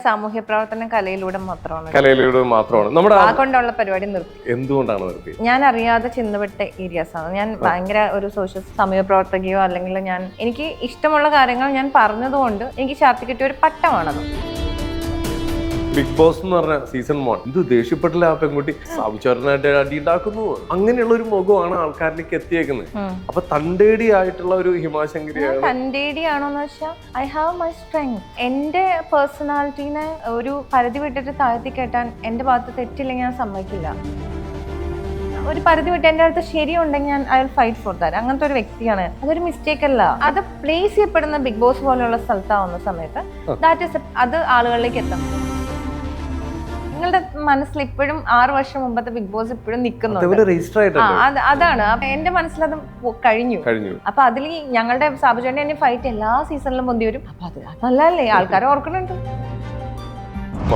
സാമൂഹ്യ പ്രവർത്തനം കലയിലൂടെ മാത്രമാണ് നമ്മുടെ കൊണ്ടുള്ള പരിപാടി നിർത്തി. എന്തുകൊണ്ടാണ് നിർത്തി? ഞാൻ അറിയാതെ ചെന്നുപെട്ട ഏരിയാസ് ആണ്. ഞാൻ ഭയങ്കര ഒരു സോഷ്യൽ സാമൂഹ്യ പ്രവർത്തകയോ അല്ലെങ്കിൽ എനിക്ക് ഇഷ്ടമുള്ള കാര്യങ്ങൾ ഞാൻ പറഞ്ഞതുകൊണ്ട് എനിക്ക് ചാർത്തി കിട്ടിയ ഒരു പട്ടമാണത്. ബിഗ് ബോസ് എന്ന് പറഞ്ഞ സീസൺ 1 എന്ത് ദേഷ്യപ്പെട്ടില്ല ആ പെൺകുട്ടി സാവിച്ചാറിനായിട്ട് അടി ഉണ്ടാക്കുന്നു, അങ്ങനെയുള്ള ഒരു മുഖമാണ് ആൾക്കാരിലേക്ക് എത്തിയേക്കുന്നത്. അപ്പൊ തണ്ടേടി ആയിട്ടുള്ള ഒരു ഹിമാശങ്കരിയാണ്. തണ്ടേടിയാണോന്ന് വെച്ചാൽ ഐ ഹാവ് മൈ സ്ട്രെങ്ത്. എന്റെ പേഴ്സണാലിറ്റീനെ ഒരു പരിധി വിട്ടിട്ട് താഴ്ത്തി കേട്ടാൻ എന്റെ ഭാഗത്ത് തെറ്റില്ലെങ്കിൽ ഞാൻ സമ്മതിക്കില്ല. ഒരു പരിധി വിട്ട് എന്റെ അടുത്ത് ശരിയുണ്ടെങ്കിൽ ഞാൻ I will fight for that. അങ്ങനത്തെ ഒരു വ്യക്തിയാണ്. അതൊരു മിസ്റ്റേക്ക് അല്ല. അത് പ്ലേസ് ചെയ്യപ്പെടുന്ന ബിഗ് ബോസ് പോലെയുള്ള സ്ഥലത്താവുന്ന സമയത്ത് ദാറ്റ് ഇസ് അത് ആളുകളിലേക്ക് എത്തണം. നിങ്ങളുടെ മനസ്സിൽ ഇപ്പോഴും 6 വർഷം മുമ്പത്തെ ബിഗ് ബോസ് ഇപ്പോഴും നിൽക്കുന്നുണ്ട്. അതാണ് എന്റെ മനസ്സിലത് കഴിഞ്ഞു. അപ്പൊ അതിൽ ഞങ്ങളുടെ സാബുചേട്ടൻ ഫൈറ്റ് എല്ലാ സീസണിലും പൊന്തി വരും. അപ്പൊ അത് നല്ലതല്ലേ, ആൾക്കാരെ ഓർക്കുന്നുണ്ട്.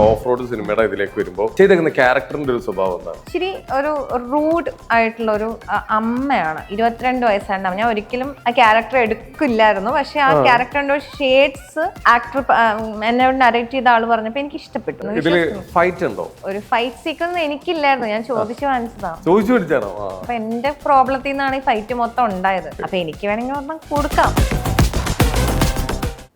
ഓഫ് റോഡ് സിനിമയുടെ ഇതിലേക്ക് വരുമ്പോൾ ചെയ്തേക്കുന്ന ക്യാരക്ടറിന്റെ ഒരു സ്വഭാവം എന്താണ്? ശരി, ഒരു റൂഡ് ആയിട്ടുള്ള ഒരു അമ്മയാണ്. 22 വയസ്സാണ്. ഞാൻ ഒരിക്കലും ആ ക്യാരക്ടർ എടുക്കില്ലായിരുന്നു. പക്ഷെ ആ ക്യാരക്ടറിന്റെ ഷെയ്ഡ്സ് ആക്ടർ എന്നോട് നരേറ്റ് ചെയ്ത ആള് പറഞ്ഞപ്പോ എനിക്ക് ഇഷ്ടപ്പെട്ടു. ഫൈറ്റ് ഉണ്ടോ? ഒരു ഫൈറ്റ് സീക്വൻസ് എനിക്കില്ലായിരുന്നു. ഞാൻ ചോദിച്ചു വാങ്ങിച്ചതാണ്. അപ്പൊ എന്റെ പ്രോബ്ലത്തിൽ നിന്നാണ് ഈ ഫൈറ്റ് മൊത്തം ഉണ്ടായത്. അപ്പൊ എനിക്ക് വേണമെങ്കിൽ ഒരെണ്ണം കൊടുക്കാം.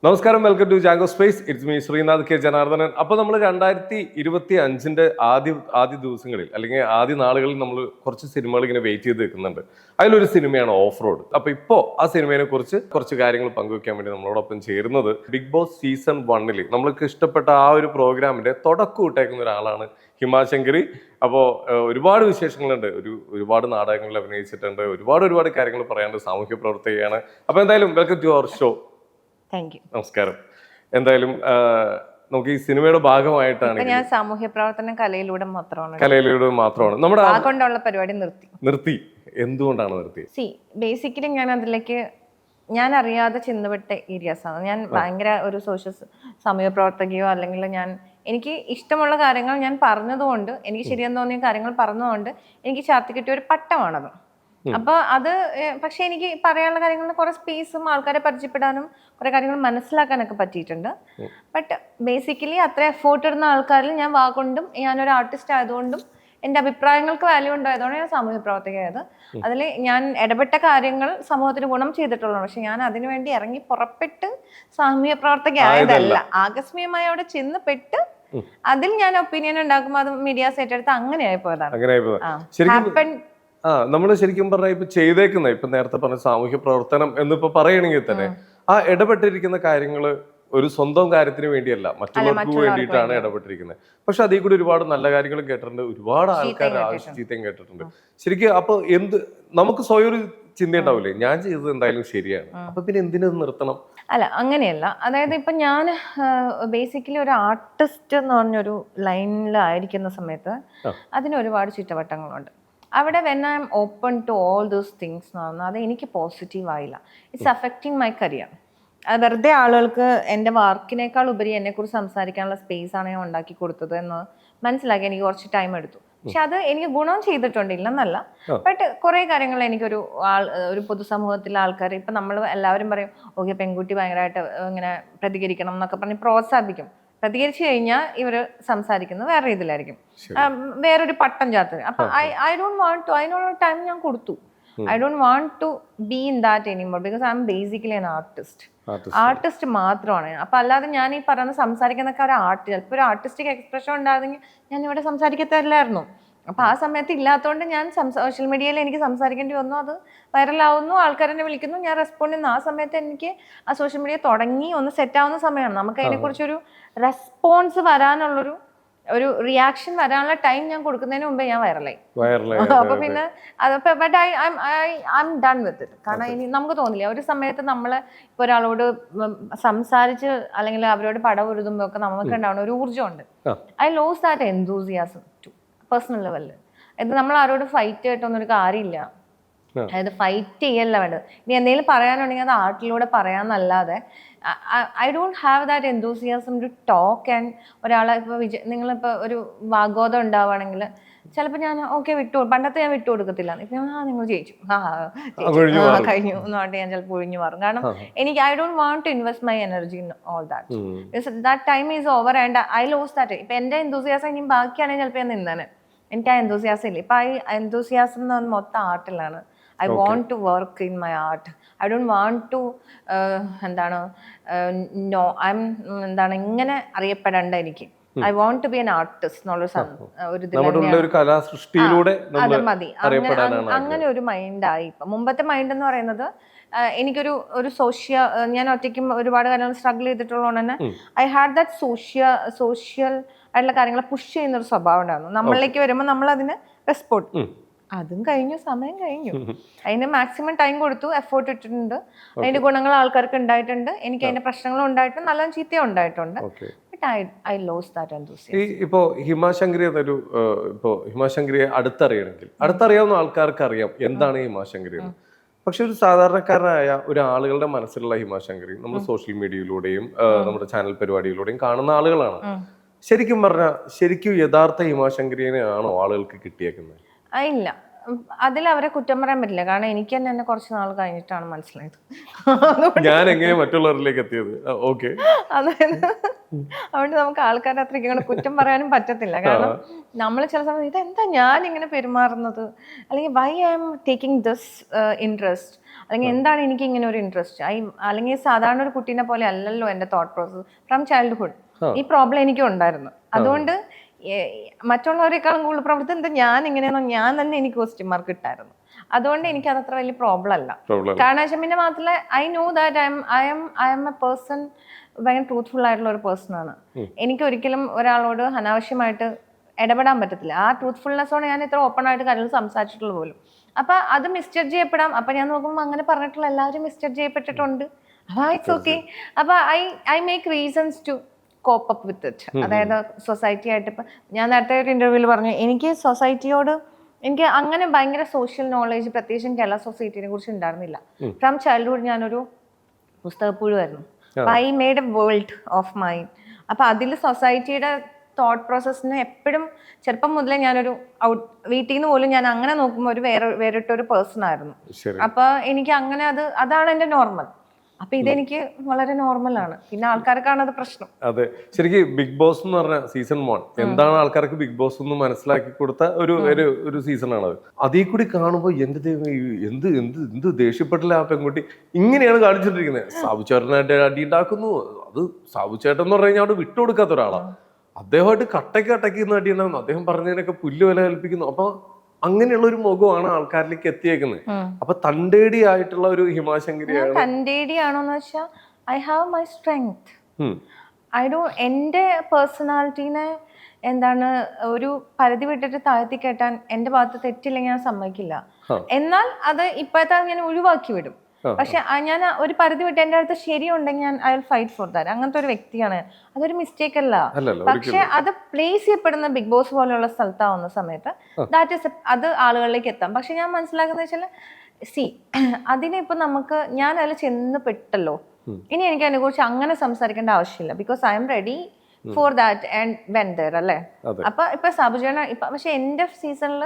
നമസ്കാരം, welcome to Django space. It's me Sreenath K Janardhanan. അപ്പോൾ നമ്മൾ 2025 ആദ്യ ദിവസങ്ങളിൽ അല്ലെങ്കിൽ ആദ്യ നാളുകളിൽ നമ്മൾ കുറച്ച് സിനിമകൾ ഇങ്ങനെ വെയിറ്റ് ചെയ്ത് നിൽക്കുന്നുണ്ട്. അതിലൊരു സിനിമയാണ് ഓഫ് റോഡ്. അപ്പോൾ ഇപ്പോൾ ആ സിനിമയെ കുറിച്ച് കുറച്ച് കാര്യങ്ങൾ പങ്കുവെക്കാൻ വേണ്ടി നമ്മളോടൊപ്പം ചേരുന്നത് ബിഗ് ബോസ് സീസൺ 1 നമ്മൾക്ക് ഇഷ്ടപ്പെട്ട ആ ഒരു പ്രോഗ്രാമിന്റെ തുടക്കം ഇട്ടേക്കുന്ന ഒരാളാണ് ഹിമാശങ്കരി. അപ്പോൾ ഒരുപാട് വിശേഷങ്ങളുണ്ട്. ഒരുപാട് നാടകങ്ങളിൽ അഭിനയിച്ചിട്ടുണ്ട്. ഒരുപാട് കാര്യങ്ങൾ പറയാണ്ട്. സാമൂഹ്യ പ്രവർത്തകയാണ്. അപ്പോൾ എന്തായാലും വെൽക്കം ടു അവർ ഷോ. നമസ്കാരം. എന്തായാലും നമുക്ക് ഈ സിനിമയുടെ ഭാഗമായിട്ടാണ് ഞാൻ സാമൂഹ്യ പ്രവർത്തനം കലയിലൂടെ മാത്രമാണ് നമ്മുടെ കൊണ്ടുള്ള പരിപാടി നിർത്തി. എന്തുകൊണ്ടാണ് നിർത്തി? ബേസിക്കലി ഞാൻ അറിയാതെ ചെന്നുപെട്ട ഏരിയാസ് ആണ്. ഞാൻ ഭയങ്കര ഒരു സോഷ്യൽ സാമൂഹ്യ പ്രവർത്തകയോ അല്ലെങ്കിൽ എനിക്ക് ഇഷ്ടമുള്ള കാര്യങ്ങൾ ഞാൻ പറഞ്ഞതുകൊണ്ട്, എനിക്ക് ശരിയെന്ന് തോന്നിയ കാര്യങ്ങൾ പറഞ്ഞതുകൊണ്ട് എനിക്ക് ചാർത്തി കിട്ടിയ ഒരു പട്ടമാണത്. അപ്പൊ അത് പക്ഷെ എനിക്ക് പറയാനുള്ള കാര്യങ്ങളിൽ കുറെ സ്പേസും ആൾക്കാരെ പരിചയപ്പെടാനും കുറെ കാര്യങ്ങൾ മനസ്സിലാക്കാനൊക്കെ പറ്റിയിട്ടുണ്ട്. ബട്ട് ബേസിക്കലി അത്ര എഫേർട്ട് ഇടുന്ന ആൾക്കാരിൽ ഞാൻ വാഗൊണ്ടും ഞാനൊരു ആർട്ടിസ്റ്റ് ആയതുകൊണ്ടും എൻ്റെ അഭിപ്രായങ്ങൾക്ക് വാല്യൂ ഉണ്ടായതുകൊണ്ട് ഞാൻ സാമൂഹ്യ പ്രവർത്തകയായത്. അതിൽ ഞാൻ ഇടപെട്ട കാര്യങ്ങൾ സമൂഹത്തിന് ഗുണം ചെയ്തിട്ടുള്ളതാണ്. പക്ഷെ ഞാൻ അതിനുവേണ്ടി ഇറങ്ങി പുറപ്പെട്ട് സാമൂഹ്യ പ്രവർത്തകയായതല്ല. ആകസ്മികമായി അവിടെ ചെന്ന് പെട്ട് അതിൽ ഞാൻ ഒപ്പീനിയൻ ഉണ്ടാക്കുമ്പോൾ അത് മീഡിയാസ് ഏറ്റെടുത്ത് അങ്ങനെയായി പോയതാണ്. നമ്മള് ശരിക്കും പറഞ്ഞാൽ ഇപ്പൊ ചെയ്തേക്കുന്ന ഇപ്പൊ നേരത്തെ പറഞ്ഞ സാമൂഹ്യ പ്രവർത്തനം എന്നിപ്പോ പറയണെങ്കിൽ തന്നെ ആ ഇടപെട്ടിരിക്കുന്ന കാര്യങ്ങള് ഒരു സ്വന്തം കാര്യത്തിന് വേണ്ടിയല്ല, മറ്റുള്ളവർക്ക് വേണ്ടിയിട്ടാണ് ഇടപെട്ടിരിക്കുന്നത്. പക്ഷെ അതിൽ കൂടി ഒരുപാട് നല്ല കാര്യങ്ങളും കേട്ടിട്ടുണ്ട്. ഒരുപാട് ആൾക്കാർ ചീത്തയും കേട്ടിട്ടുണ്ട്. ശരിക്കും അപ്പൊ നമുക്ക് സ്വയം ഒരു ചിന്ത ഉണ്ടാവില്ലേ, ഞാൻ ചെയ്തത് എന്തായാലും ശരിയാണ്, അപ്പൊ പിന്നെ എന്തിനത് നിർത്തണം? അല്ല, അങ്ങനെയല്ല. അതായത് ഇപ്പൊ ഞാൻ ബേസിക്കലി ഒരു ആർട്ടിസ്റ്റ് എന്ന് പറഞ്ഞൊരു ലൈനിലായിരിക്കുന്ന സമയത്ത് അതിന് ഒരുപാട് ചുറ്റുവട്ടങ്ങളുണ്ട്. അവിടെ when I am open to all those things എന്ന് പറഞ്ഞാൽ അത് എനിക്ക് പോസിറ്റീവ് ആയില്ല. It's affecting my career. അത് വെറുതെ ആളുകൾക്ക് എൻ്റെ വർക്കിനേക്കാൾ ഉപരി എന്നെക്കുറിച്ച് സംസാരിക്കാനുള്ള സ്പേസ് ആണ് ഞാൻ ഉണ്ടാക്കി കൊടുത്തത് എന്ന് മനസ്സിലാക്കി. എനിക്ക് കുറച്ച് ടൈം എടുത്തു. പക്ഷെ അത് എനിക്ക് ഗുണം ചെയ്തിട്ടുണ്ട്, ഇല്ലെന്നല്ല. ബട്ട് കുറേ കാര്യങ്ങൾ ഒരു പൊതുസമൂഹത്തിലെ ആൾക്കാർ ഇപ്പം നമ്മൾ എല്ലാവരും പറയും ഓക്കെ പെൺകുട്ടി ഭയങ്കരമായിട്ട് ഇങ്ങനെ പ്രതികരിക്കണം എന്നൊക്കെ പറഞ്ഞ് പ്രോത്സാഹിപ്പിക്കും. പ്രതികരിച്ചു കഴിഞ്ഞാൽ ഇവര് സംസാരിക്കുന്നത് വേറെ രീതിയിലായിരിക്കും, വേറൊരു പട്ടം ചാർത്ത്. അപ്പൊ ഐ ഡോണ്ട് വാണ്ട് ടു, അതിനുള്ള ടൈം ഞാൻ കൊടുത്തു. I don't want to be in that anymore because I am basically an artist മാത്രമാണ്. അപ്പൊ അല്ലാതെ ഞാൻ ഈ പറയുന്ന സംസാരിക്കുന്നൊക്കെ ചിലപ്പോൾ ഒരു ആർട്ടിസ്റ്റിക് എക്സ്പ്രഷൻ ഉണ്ടായിരുന്നെങ്കിൽ ഞാൻ ഇവിടെ സംസാരിക്കത്തില്ലായിരുന്നു. അപ്പൊ ആ സമയത്ത് ഇല്ലാത്തതുകൊണ്ട് ഞാൻ സോഷ്യൽ മീഡിയയിൽ എനിക്ക് സംസാരിക്കേണ്ടി വന്നു. അത് വൈറലാവുന്നു, ആൾക്കാരെന്നെ വിളിക്കുന്നു, ഞാൻ റെസ്പോണ്ട് ചെയ്യുന്നു. ആ സമയത്ത് എനിക്ക് ആ സോഷ്യൽ മീഡിയ തുടങ്ങി ഒന്ന് സെറ്റ് ആവുന്ന സമയമാണ്. നമുക്ക് അതിനെക്കുറിച്ചൊരു റെസ്പോൺസ് വരാനുള്ളൊരു റിയാക്ഷൻ വരാനുള്ള ടൈം ഞാൻ കൊടുക്കുന്നതിന് മുമ്പേ ഞാൻ വൈറലായി. അപ്പൊ പിന്നെ but I M done with it. കാരണം ഇനി നമുക്ക് തോന്നില്ല ഒരു സമയത്ത് നമ്മൾ ഇപ്പൊ ഒരാളോട് സംസാരിച്ച് അല്ലെങ്കിൽ അവരോട് പടപൊരുതുമ്പോ ഒക്കെ നമുക്ക് ഉണ്ടാവുന്ന ഒരു ഊർജ്ജമുണ്ട്. I lose that enthusiasm to personal ലെവലിൽ. ഇത് നമ്മൾ ആരോട് ഫൈറ്റ് ആയിട്ടൊന്നും ഒരു കാര്യമില്ല. അതായത് ഫൈറ്റ് ചെയ്യല്ല വേണ്ടത്. ഇനി എന്തെങ്കിലും പറയാനുണ്ടെങ്കിൽ അത് ആർട്ടിലൂടെ പറയാന്നല്ലാതെ I don't have that enthusiasm to talk. And ഒരാളെ ഇപ്പോൾ നിങ്ങളിപ്പോൾ ഒരു വാഗ്വാദം ഉണ്ടാവുകയാണെങ്കിൽ ചിലപ്പോൾ ഞാൻ ഓക്കെ പണ്ടത്തെ ഞാൻ വിട്ടുകൊടുക്കത്തില്ല. ഇപ്പം നിങ്ങൾ ജയിച്ചു, കഴിഞ്ഞു എന്ന് പറഞ്ഞിട്ട് ഞാൻ ചിലപ്പോൾ ഒഴിഞ്ഞു മാറും. കാരണം എനിക്ക് I don't want to invest my energy in all that time is over and I lose that. ഇപ്പം എൻ്റെ എന്തൂസിയാസം ഇനി ബാക്കിയാണെങ്കിൽ ചിലപ്പോൾ ഞാൻ നിന്നേനെ. എനിക്ക് ആ എന്തൂസിയാസം ഇല്ല. ഇപ്പം ആ എന്തൂസിയാസം എന്ന് പറഞ്ഞാൽ മൊത്തം ആർട്ടിലാണ്. I want to work in my art. I don't want to എന്താണ് ഇങ്ങനെ അറിയപ്പെടേണ്ട എനിക്ക്. I want to be an artist എന്നുള്ളൊരു കലാസൃഷ്ടിയിലൂടെ മതി. അങ്ങനെ ഒരു മൈൻഡായി. ഇപ്പം മുമ്പത്തെ മൈൻഡ് എന്ന് പറയുന്നത് എനിക്കൊരു ഞാൻ ഒറ്റയ്ക്കും ഒരുപാട് കാര്യങ്ങൾ സ്ട്രഗിൾ ചെയ്തിട്ടുള്ളതുകൊണ്ട് തന്നെ ഐ ഹാഡ് ദാറ്റ് സോഷ്യൽ ആയിട്ടുള്ള കാര്യങ്ങളെ പുഷ് ചെയ്യുന്ന ഒരു സ്വഭാവം ഉണ്ടായിരുന്നു. നമ്മളിലേക്ക് വരുമ്പോൾ നമ്മൾ അതിന് റെസ്പോണ്ട്. അതും കഴിഞ്ഞു, സമയം കഴിഞ്ഞു. അതിന് മാക്സിമം ടൈം കൊടുത്തു, എഫേർട്ട് ഇട്ടിട്ടുണ്ട്. അതിന്റെ ഗുണങ്ങൾ ആൾക്കാർക്ക് ഉണ്ടായിട്ടുണ്ട്, എനിക്ക് അതിന്റെ പ്രശ്നങ്ങളും ഉണ്ടായിട്ടുണ്ട്, നല്ല ചീത്തയും ഉണ്ടായിട്ടുണ്ട്. I lost that enthusiasm. ഇപ്പോ ഹിമാശങ്കരി എന്നൊരു ഹിമാശങ്കരിയെ അടുത്തറിയാവുന്ന ആൾക്കാർക്ക് അറിയാം എന്താണ് ഹിമാശങ്കരി എന്ന്. പക്ഷെ ഒരു സാധാരണക്കാരനായ ഒരാളുകളുടെ മനസ്സിലുള്ള ഹിമാശങ്കരി നമ്മൾ സോഷ്യൽ മീഡിയയിലൂടെയും നമ്മുടെ ചാനൽ പരിപാടിയിലൂടെയും കാണുന്ന ആളുകളാണ്. ശരിക്കും പറഞ്ഞാൽ യഥാർത്ഥ ഹിമാശങ്കരിയെ ആണോ ആളുകൾക്ക് കിട്ടിയേക്കുന്നത്? ഇല്ല, അതിൽ അവരെ കുറ്റം പറയാൻ പറ്റില്ല. കാരണം എനിക്ക് തന്നെ കുറച്ച് നാൾ കഴിഞ്ഞിട്ടാണ് മനസ്സിലായത് ഞാൻ എങ്ങനെ മറ്റുള്ളവരിലേക്ക് എത്തിയത്. ഓക്കെ, അതായത് അതുകൊണ്ട് നമുക്ക് ആൾക്കാരുടെ അത്രയ്ക്ക് ഇങ്ങനെ കുറ്റം പറയാനും പറ്റത്തില്ല. കാരണം നമ്മൾ ചില സമയത്ത് ഇതെന്താ ഞാൻ ഇങ്ങനെ പെരുമാറുന്നത്, അല്ലെങ്കിൽ why I am taking this interest, അല്ലെങ്കിൽ എന്താണ് എനിക്ക് ഇങ്ങനെ ഒരു ഇൻട്രസ്റ്റ്. അല്ലെങ്കിൽ സാധാരണ ഒരു കുട്ടീനെ പോലെ അല്ലല്ലോ എൻ്റെ തോട്ട് പ്രോസസ് ഫ്രം ചൈൽഡ്ഹുഡ്. ഈ പ്രോബ്ലം എനിക്കും ഉണ്ടായിരുന്നു. അതുകൊണ്ട് മറ്റുള്ളവരെക്കാളും കൂടുതൽ പ്രവർത്തി എന്താ ഞാൻ ഇങ്ങനെയാണോ ഞാൻ തന്നെ എനിക്ക് ക്വസ്റ്റ്യൻ മാർക്ക് ഇട്ടായിരുന്നു. അതുകൊണ്ട് എനിക്ക് അതത്ര വലിയ പ്രോബ്ലം അല്ല. കാരണം പിന്നെ മാത്രമല്ല I know that I M A person, ഭയങ്കര ട്രൂത്ത്ഫുൾ ആയിട്ടുള്ള ഒരു പേഴ്സൺ ആണ്. എനിക്ക് ഒരിക്കലും ഒരാളോട് അനാവശ്യമായിട്ട് ഇടപെടാൻ പറ്റത്തില്ല. ആ ട്രൂത്ത്ഫുൾനെസ്സോടെ ഞാൻ ഇത്ര ഓപ്പൺ ആയിട്ട് കാര്യങ്ങൾ സംസാരിച്ചിട്ടുള്ള പോലും. അപ്പൊ അത് മിസ്ജഡ്ജ് ചെയ്യപ്പെടാം. അപ്പൊ ഞാൻ നോക്കുമ്പോൾ അങ്ങനെ പറഞ്ഞിട്ടുള്ള എല്ലാവരും മിസ്ജഡ്ജ് ചെയ്യപ്പെട്ടിട്ടുണ്ട്. It's okay. അപ്പൊ I make reasons to cope up with it. അതായത് സൊസൈറ്റി ആയിട്ട് ഇപ്പം ഞാൻ നേരത്തെ ഒരു ഇന്റർവ്യൂവിൽ പറഞ്ഞു, എനിക്ക് സൊസൈറ്റിയോട് എനിക്ക് അങ്ങനെ ഭയങ്കര സോഷ്യൽ നോളേജ് പ്രത്യേകിച്ചും കേരള സൊസൈറ്റിനെ കുറിച്ച് ഉണ്ടായിരുന്നില്ല. ഫ്രം ചൈൽഡ്ഹുഡ് ഞാനൊരു പുസ്തകപ്പുഴുവായിരുന്നു. I made a world of mind. അപ്പൊ അതിൽ സൊസൈറ്റിയുടെ തോട്ട് പ്രോസസ്സിന് എപ്പോഴും ചെറുപ്പം മുതലേ ഞാനൊരു വീട്ടിൽ നിന്ന് പോലും ഞാൻ അങ്ങനെ നോക്കുമ്പോൾ ഒരു വേറിട്ടൊരു പേഴ്സൺ ആയിരുന്നു. അപ്പൊ എനിക്ക് അങ്ങനെ അതാണ് എൻ്റെ നോർമൽ. അപ്പൊ ഇതെനിക്ക് വളരെ നോർമലാണ്. പിന്നെ ആൾക്കാർക്കാണ് അത് പ്രശ്നം. അതെ, ശരിക്കും ബിഗ് ബോസ് എന്ന് പറഞ്ഞ സീസൺ 1 എന്താണ് ആൾക്കാർക്ക് ബിഗ് ബോസ് എന്ന് മനസ്സിലാക്കി കൊടുത്ത ഒരു സീസണാണ് അത്. അതിൽ കൂടി കാണുമ്പോൾ എന്ത് ദേഷ്യപ്പെട്ടില്ല ആ പെൺകുട്ടി. ഇങ്ങനെയാണ് കാണിച്ചിട്ടിരിക്കുന്നത്. സാബുചേട്ടനായിട്ട് അടി ഉണ്ടാക്കുന്നു. അത് സാബുചേട്ടൻ എന്ന് പറഞ്ഞു കഴിഞ്ഞാൽ അവിടെ വിട്ടുകൊടുക്കാത്ത ഒരാളാണ്. അദ്ദേഹമായിട്ട് കട്ടയ്ക്ക് ഇന്ന് അടി ഉണ്ടാകുന്നു. അദ്ദേഹം പറഞ്ഞതിനൊക്കെ പുല്ല് വില കൽപ്പിക്കുന്നു. അപ്പൊ അങ്ങനെയുള്ള ഒരു മുഖമാണ് ആൾക്കാരിലേക്ക് എത്തിയേക്കുന്നത്. അപ്പൊ തന്റേടി ആയിട്ടുള്ള ഒരു ഹിമാശങ്കരിയാണ്. തന്റേടിയാണോന്ന് വെച്ചാൽ ഐ ഹാവ് മൈ സ്ട്രെങ്ത്. എന്റെ പേഴ്സണാലിറ്റീനെ ഒരു പരിധി വിട്ടിട്ട് താഴ്ത്തി കേട്ടാൻ എന്റെ ഭാഗത്ത് തെറ്റില്ലെങ്കിൽ ഞാൻ സമ്മതിക്കില്ല. എന്നാൽ അത് ഇപ്പോഴത്തെ ഞാൻ ഒഴിവാക്കി വിടും. പക്ഷെ ഞാൻ ഒരു പരിധി വിട്ട് എന്റെ അടുത്ത് ശരിയുണ്ടെങ്കിൽ ഞാൻ I will fight for that. അങ്ങനത്തെ ഒരു വ്യക്തിയാണ്. അതൊരു മിസ്റ്റേക്ക് അല്ല. പക്ഷെ അത് പ്ലേസ് ചെയ്യപ്പെടുന്ന ബിഗ് ബോസ് പോലെയുള്ള സ്ഥലത്താവുന്ന സമയത്ത് അത് ആളുകളിലേക്ക് എത്താം. പക്ഷെ ഞാൻ മനസ്സിലാക്കുന്നത് വെച്ചാൽ അതിനിപ്പോ ഞാൻ അതിൽ ചെന്ന് പെട്ടല്ലോ, ഇനി എനിക്ക് അതിനെ കുറിച്ച് അങ്ങനെ സംസാരിക്കേണ്ട ആവശ്യമില്ല. Because I am ready for that and when there അല്ലേ. അപ്പൊ ഇപ്പൊ സബുജന പക്ഷെ എന്റെ സീസണിൽ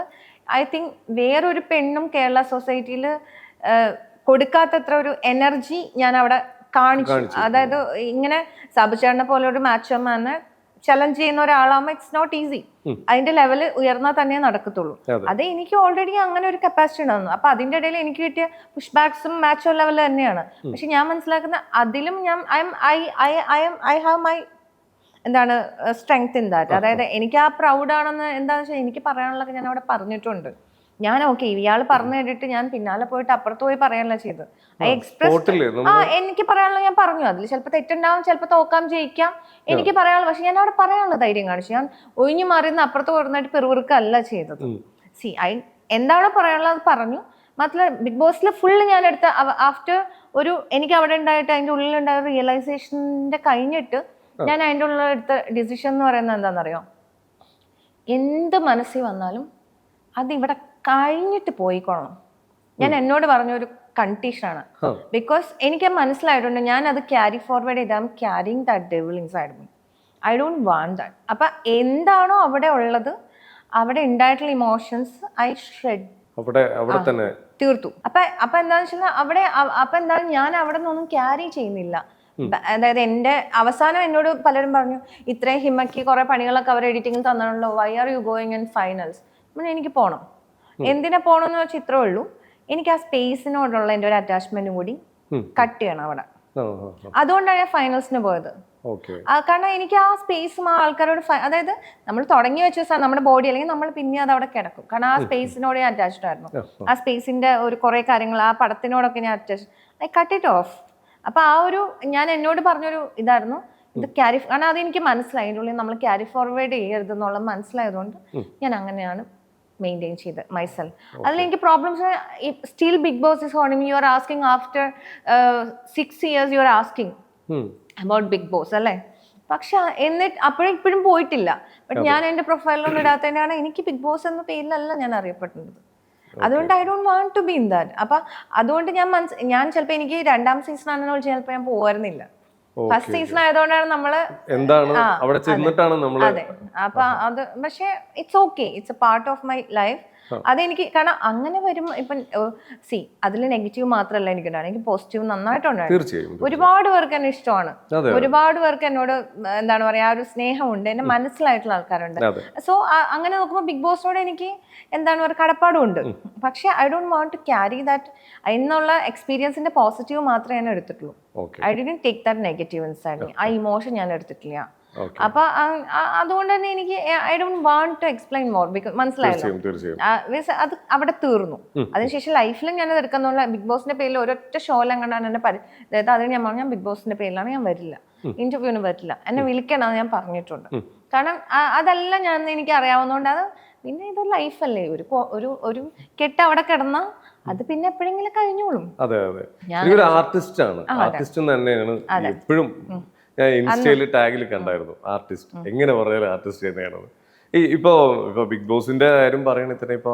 ഐ തിങ്ക് വേറൊരു പെണ്ണും കേരള സൊസൈറ്റിയിൽ കൊടുക്കാത്തത്ര ഒരു എനർജി ഞാൻ അവിടെ കാണിച്ചു. അതായത് ഇങ്ങനെ സബുചേട്ടനെ പോലെ ഒരു മാച്ചോമാനെ ചലഞ്ച് ചെയ്യുന്ന ഒരാളാകുമ്പോൾ ഇറ്റ്സ് നോട്ട് ഈസി. അതിന്റെ ലെവൽ ഉയർന്നാൽ തന്നെ നടക്കത്തുള്ളൂ. അത് എനിക്ക് ഓൾറെഡി അങ്ങനെ ഒരു കപ്പാസിറ്റി ഉണ്ടായിരുന്നു. അപ്പൊ അതിന്റെ ഇടയിൽ എനിക്ക് കിട്ടിയ പുഷ് ബാക്സും മാച്ചോ ലെവൽ തന്നെയാണ്. പക്ഷെ ഞാൻ മനസ്സിലാക്കുന്ന അതിലും I have my strength in that. അതായത് എനിക്ക് ആ പ്രൗഡാണെന്ന് എന്താണെന്ന് വെച്ചാൽ എനിക്ക് പറയാനുള്ളതൊക്കെ ഞാൻ അവിടെ പറഞ്ഞിട്ടുണ്ട്. ഞാൻ ഓക്കെ ഇയാൾ പറഞ്ഞു കേട്ടിട്ട് ഞാൻ പിന്നാലെ പോയിട്ട് അപ്പുറത്ത് പോയി പറയാനല്ല ചെയ്തത്. ഐ എക്സ്പ്രസ് എനിക്ക് പറയാനുള്ളത് ഞാൻ പറഞ്ഞു. അതിൽ ചിലപ്പോൾ തെറ്റുണ്ടാവും, ചിലപ്പോൾ തോക്കാം, ജയിക്കാം, എനിക്ക് പറയാനുള്ളത്. പക്ഷെ ഞാൻ അവിടെ പറയാനുള്ള ധൈര്യം കാണിച്ചു. ഞാൻ ഒഴിഞ്ഞു മാറിയെന്ന് അപ്പുറത്ത് പോയിരുന്നായിട്ട് പിറുപിറുക്കല്ല ചെയ്തത്. എന്താണോ പറയാനുള്ളത് പറഞ്ഞു. മാത്രമല്ല ബിഗ് ബോസിൽ ഫുള്ള് ഞാൻ എടുത്ത ആഫ്റ്റർ എനിക്ക് അവിടെ ഉണ്ടായിട്ട് അതിൻ്റെ ഉള്ളിലുണ്ടായ റിയലൈസേഷൻ്റെ കഴിഞ്ഞിട്ട് ഞാൻ അതിൻ്റെ ഉള്ളിൽ എടുത്ത ഡിസിഷൻ എന്ന് പറയുന്നത് എന്താണെന്നറിയോ, എന്ത് മനസ്സിൽ വന്നാലും അതിവിടെ കഴിഞ്ഞിട്ട് പോയിക്കോളണം. ഞാൻ എന്നോട് പറഞ്ഞൊരു കണ്ടീഷനാണ്. ബിക്കോസ് എനിക്ക് മനസ്സിലായിട്ടുണ്ട് ഞാൻ അത് ക്യാരി ഫോർവേഡ് ചെയ്ത് I M carrying that devil inside me. I don't want that. അപ്പൊ എന്താണോ അവിടെ ഉള്ളത്, അവിടെ ഉണ്ടായിട്ടുള്ള ഇമോഷൻസ് ഐ ഷ്രെഡ് അവിടെ തന്നെ തീർത്തു. അപ്പൊ എന്താന്ന് വെച്ചാൽ അപ്പൊ എന്താണ് ഞാൻ അവിടെ നിന്നൊന്നും ക്യാരി ചെയ്യുന്നില്ല. അതായത് എന്റെ അവസാനം എന്നോട് പലരും പറഞ്ഞു, ഇത്രയും ഹിമയ്ക്ക് കുറെ പണികളൊക്കെ അവർ എഡിറ്റിംഗിൽ തന്നാണല്ലോ, why are you going in finals? എനിക്ക് പോകണം. എന്തിനാ പോകണമെന്ന് വെച്ചാൽ ഇത്രേ ഉള്ളൂ, എനിക്ക് ആ സ്പേസിനോടുള്ള എൻ്റെ ഒരു അറ്റാച്ച്മെന്റും കൂടി കട്ട് ചെയ്യണം അവിടെ. അതുകൊണ്ടാണ് ഞാൻ ഫൈനൽസിന് പോയത്. കാരണം എനിക്ക് ആ സ്പേസും ആ ആൾക്കാരോട്, അതായത് നമ്മൾ തുടങ്ങി വെച്ച നമ്മുടെ ബോഡി അല്ലെങ്കിൽ നമ്മൾ പിന്നെ അത് അവിടെ കിടക്കും. കാരണം ആ സ്പേസിനോട് ഞാൻ അറ്റാച്ച്ഡ് ആയിരുന്നു. ആ സ്പേസിന്റെ ഒരു കുറെ കാര്യങ്ങൾ, ആ പടത്തിനോടൊക്കെ ഞാൻ attach, I cut it off. അപ്പൊ ആ ഒരു ഞാൻ എന്നോട് പറഞ്ഞൊരു ഇതായിരുന്നു ഇത് ക്യാരി, കാരണം അത് എനിക്ക് മനസ്സിലായി അതിൻ്റെ ഉള്ളിൽ നമ്മൾ ക്യാരി ഫോർവേഡ് ചെയ്യരുത് എന്നുള്ളത് മനസ്സിലായതുകൊണ്ട് ഞാൻ അങ്ങനെയാണ് മെയിൻറ്റെയിൻ ചെയ്ത് മൈസെൽഫ്. അതിൽ എനിക്ക് problems still Bigg Boss is owning, you are asking after 6 years you are asking about Bigg Boss അല്ലേ. പക്ഷെ എന്നിട്ട് ഇപ്പോഴും പോയിട്ടില്ല. ബട്ട് ഞാൻ എൻ്റെ പ്രൊഫൈലിലൊന്നും ഇടാത്തതിനാണ് എനിക്ക് ബിഗ് ബോസ് എന്ന പേരിലല്ല ഞാൻ അറിയപ്പെടുന്നത്. അതുകൊണ്ട് I don't want to be in that. അപ്പൊ അതുകൊണ്ട് ഞാൻ ചിലപ്പോൾ എനിക്ക് 2ാം സീസൺ ആണെന്ന് വിളിച്ച് ചിലപ്പോൾ ഞാൻ പോരുന്നില്ല. ഫസ്റ്റ് സീസൺ ആയതുകൊണ്ടാണ് നമ്മള് അതെ. അപ്പൊ അത് പക്ഷെ it's okay, it's A part of my life. അതെനിക്ക് കാരണം അങ്ങനെ വരുമ്പോൾ ഇപ്പം അതിൽ നെഗറ്റീവ് മാത്രമല്ല എനിക്കുണ്ടാണ്, എനിക്ക് പോസിറ്റീവ് നന്നായിട്ടുണ്ടായിരുന്നു. ഒരുപാട് പേർക്ക് എന്നെ ഇഷ്ടമാണ്, ഒരുപാട് പേർക്ക് എന്നോട് എന്താണ് പറയാ ഒരു സ്നേഹമുണ്ട്, എന്നെ മനസ്സിലായിട്ടുള്ള ആൾക്കാരുണ്ട്. സോ അങ്ങനെ നോക്കുമ്പോൾ ബിഗ് ബോസിനോട് എനിക്ക് എന്താണ് പറയുക കടപ്പാടും ഉണ്ട്. പക്ഷെ I don't want to carry that. അതിനുള്ള എക്സ്പീരിയൻസിന്റെ പോസിറ്റീവ് മാത്രമേ ഞാൻ എടുത്തിട്ടുള്ളൂ. I didn't take that negative inside me. ആ ഇമോഷൻ ഞാൻ എടുത്തിട്ടില്ല. അപ്പൊ അതുകൊണ്ട് തന്നെ എനിക്ക് I don't want to explain more. Because മനസ്സിലായല്ലോ, അത് അവിടെ തീർന്നു. അതിനുശേഷം ലൈഫിലും ഞാനത് എടുക്കുന്നുള്ള ബിഗ് ബോസിന്റെ പേരിൽ ഒരൊറ്റ ഷോയിലും കണ്ടാണ് എന്നെ അതായത് അതിന് ഞാൻ പറഞ്ഞു, ഞാൻ ബിഗ് ബോസിന്റെ പേരിലാണ് ഞാൻ വരില്ല, ഇന്റർവ്യൂവിന് വരില്ല, എന്നെ വിളിക്കണം ഞാൻ പറഞ്ഞിട്ടുണ്ട്. കാരണം അതല്ല ഞാൻ എനിക്ക് അറിയാവുന്നതുകൊണ്ട്. അത് പിന്നെ ഇതൊരു ലൈഫല്ലേ, ഒരു കെട്ട് അവിടെ കിടന്ന അത് പിന്നെ എപ്പോഴെങ്കിലും കഴിഞ്ഞോളും. ഞാൻ ഇൻസ്റ്റയില് ടാഗിൽ കണ്ടായിരുന്നു ആർട്ടിസ്റ്റ്. എങ്ങനെ പറയാൻ ആർട്ടിസ്റ്റ് തന്നെയാണത്. ഇപ്പൊ ബിഗ് ബോസിന്റെ കാര്യം പറയണ തന്നെ ഇപ്പൊ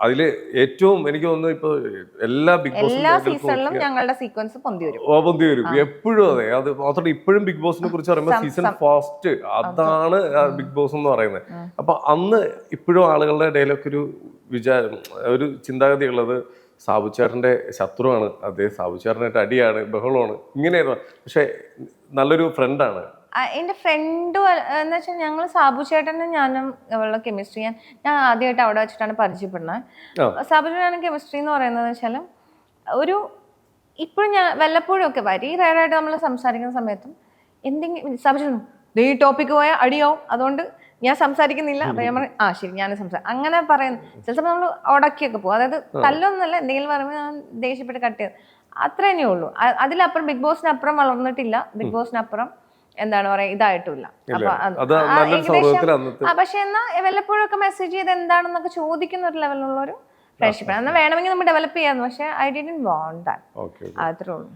അതില് ഏറ്റവും എനിക്ക് തോന്നുന്നു ഇപ്പൊ എല്ലാ ബിഗ് സീസണിലും ഞങ്ങളുടെ സീക്വൻസ് പൊന്തി വരും എപ്പോഴും. അതെ, അത് മാത്രമല്ല ഇപ്പോഴും ബിഗ് ബോസിനെ കുറിച്ച് പറയുമ്പോൾ സീസൺ ഫസ്റ്റ് അതാണ് ബിഗ് ബോസ് എന്ന് പറയുന്നത്. അപ്പൊ അന്ന് ഇപ്പോഴും ആളുകളുടെ ഇടയിലൊക്കെ ഒരു ചിന്താഗതി ഉള്ളത് സാബുചേട്ടന്റെ ശത്രുവാണ് അദ്ദേഹം, സാബുചേട്ടനായിട്ട് അടിയാണ്, ബഹളമാണ്, ഇങ്ങനെയായിരുന്നു. പക്ഷെ നല്ലൊരു ഫ്രണ്ടാണ്. എന്റെ ഫ്രണ്ട് എന്ന് വെച്ചാൽ ഞങ്ങൾ സാബു ചേട്ടനും ഞാനും ഉള്ള കെമിസ്ട്രി ഞാൻ ആദ്യമായിട്ട് അവിടെ വെച്ചിട്ടാണ് പരിചയപ്പെടുന്നത്. സാബു ചേട്ടനും കെമിസ്ട്രി എന്ന് പറയുന്നത് വെച്ചാൽ ഇപ്പോഴും ഞാൻ വല്ലപ്പോഴും ഒക്കെ വെരി റയറായിട്ട് നമ്മൾ സംസാരിക്കുന്ന സമയത്തും എന്തെങ്കിലും സാബു ചേട്ടൻ ഈ ടോപ്പിക്ക് പോയാൽ അടിയാവും, അതുകൊണ്ട് ഞാൻ സംസാരിക്കുന്നില്ല. അപ്പൊ ഞാൻ പറഞ്ഞു ശരി ഞാൻ അങ്ങനെ പറയുന്നു. ചിലപ്പോൾ നമ്മൾ ഉടക്കിയൊക്കെ പോകും. അതായത് തല്ലൊന്നുമല്ല, എന്തെങ്കിലും പറയുമ്പോൾ ഞാൻ ദേഷ്യപ്പെട്ട് കട്ട് ചെയ്ത് അത്ര തന്നെ ഉള്ളൂ. അതിലപ്പുറം ബിഗ് ബോസിനപ്പുറം വളർന്നിട്ടില്ല, ബിഗ് ബോസിനപ്പുറം എന്താണ് പറയാ ഇതായിട്ടില്ല. പക്ഷെ എന്നാ വല്ലപ്പോഴും ഒക്കെ മെസ്സേജ് ചെയ്ത് എന്താണെന്നൊക്കെ ചോദിക്കുന്ന ഒരു ലെവലിലുള്ള ഒരു ഫ്രണ്ട്ഷിപ്പ് എന്നാൽ വേണമെങ്കിൽ നമ്മൾ ഡെവലപ്പ് ചെയ്യാന്ന്. പക്ഷെ ഐ ഡിഡ്ന്റ് വാണ്ട് ദാറ്റ്. അത്രേ ഉള്ളൂ.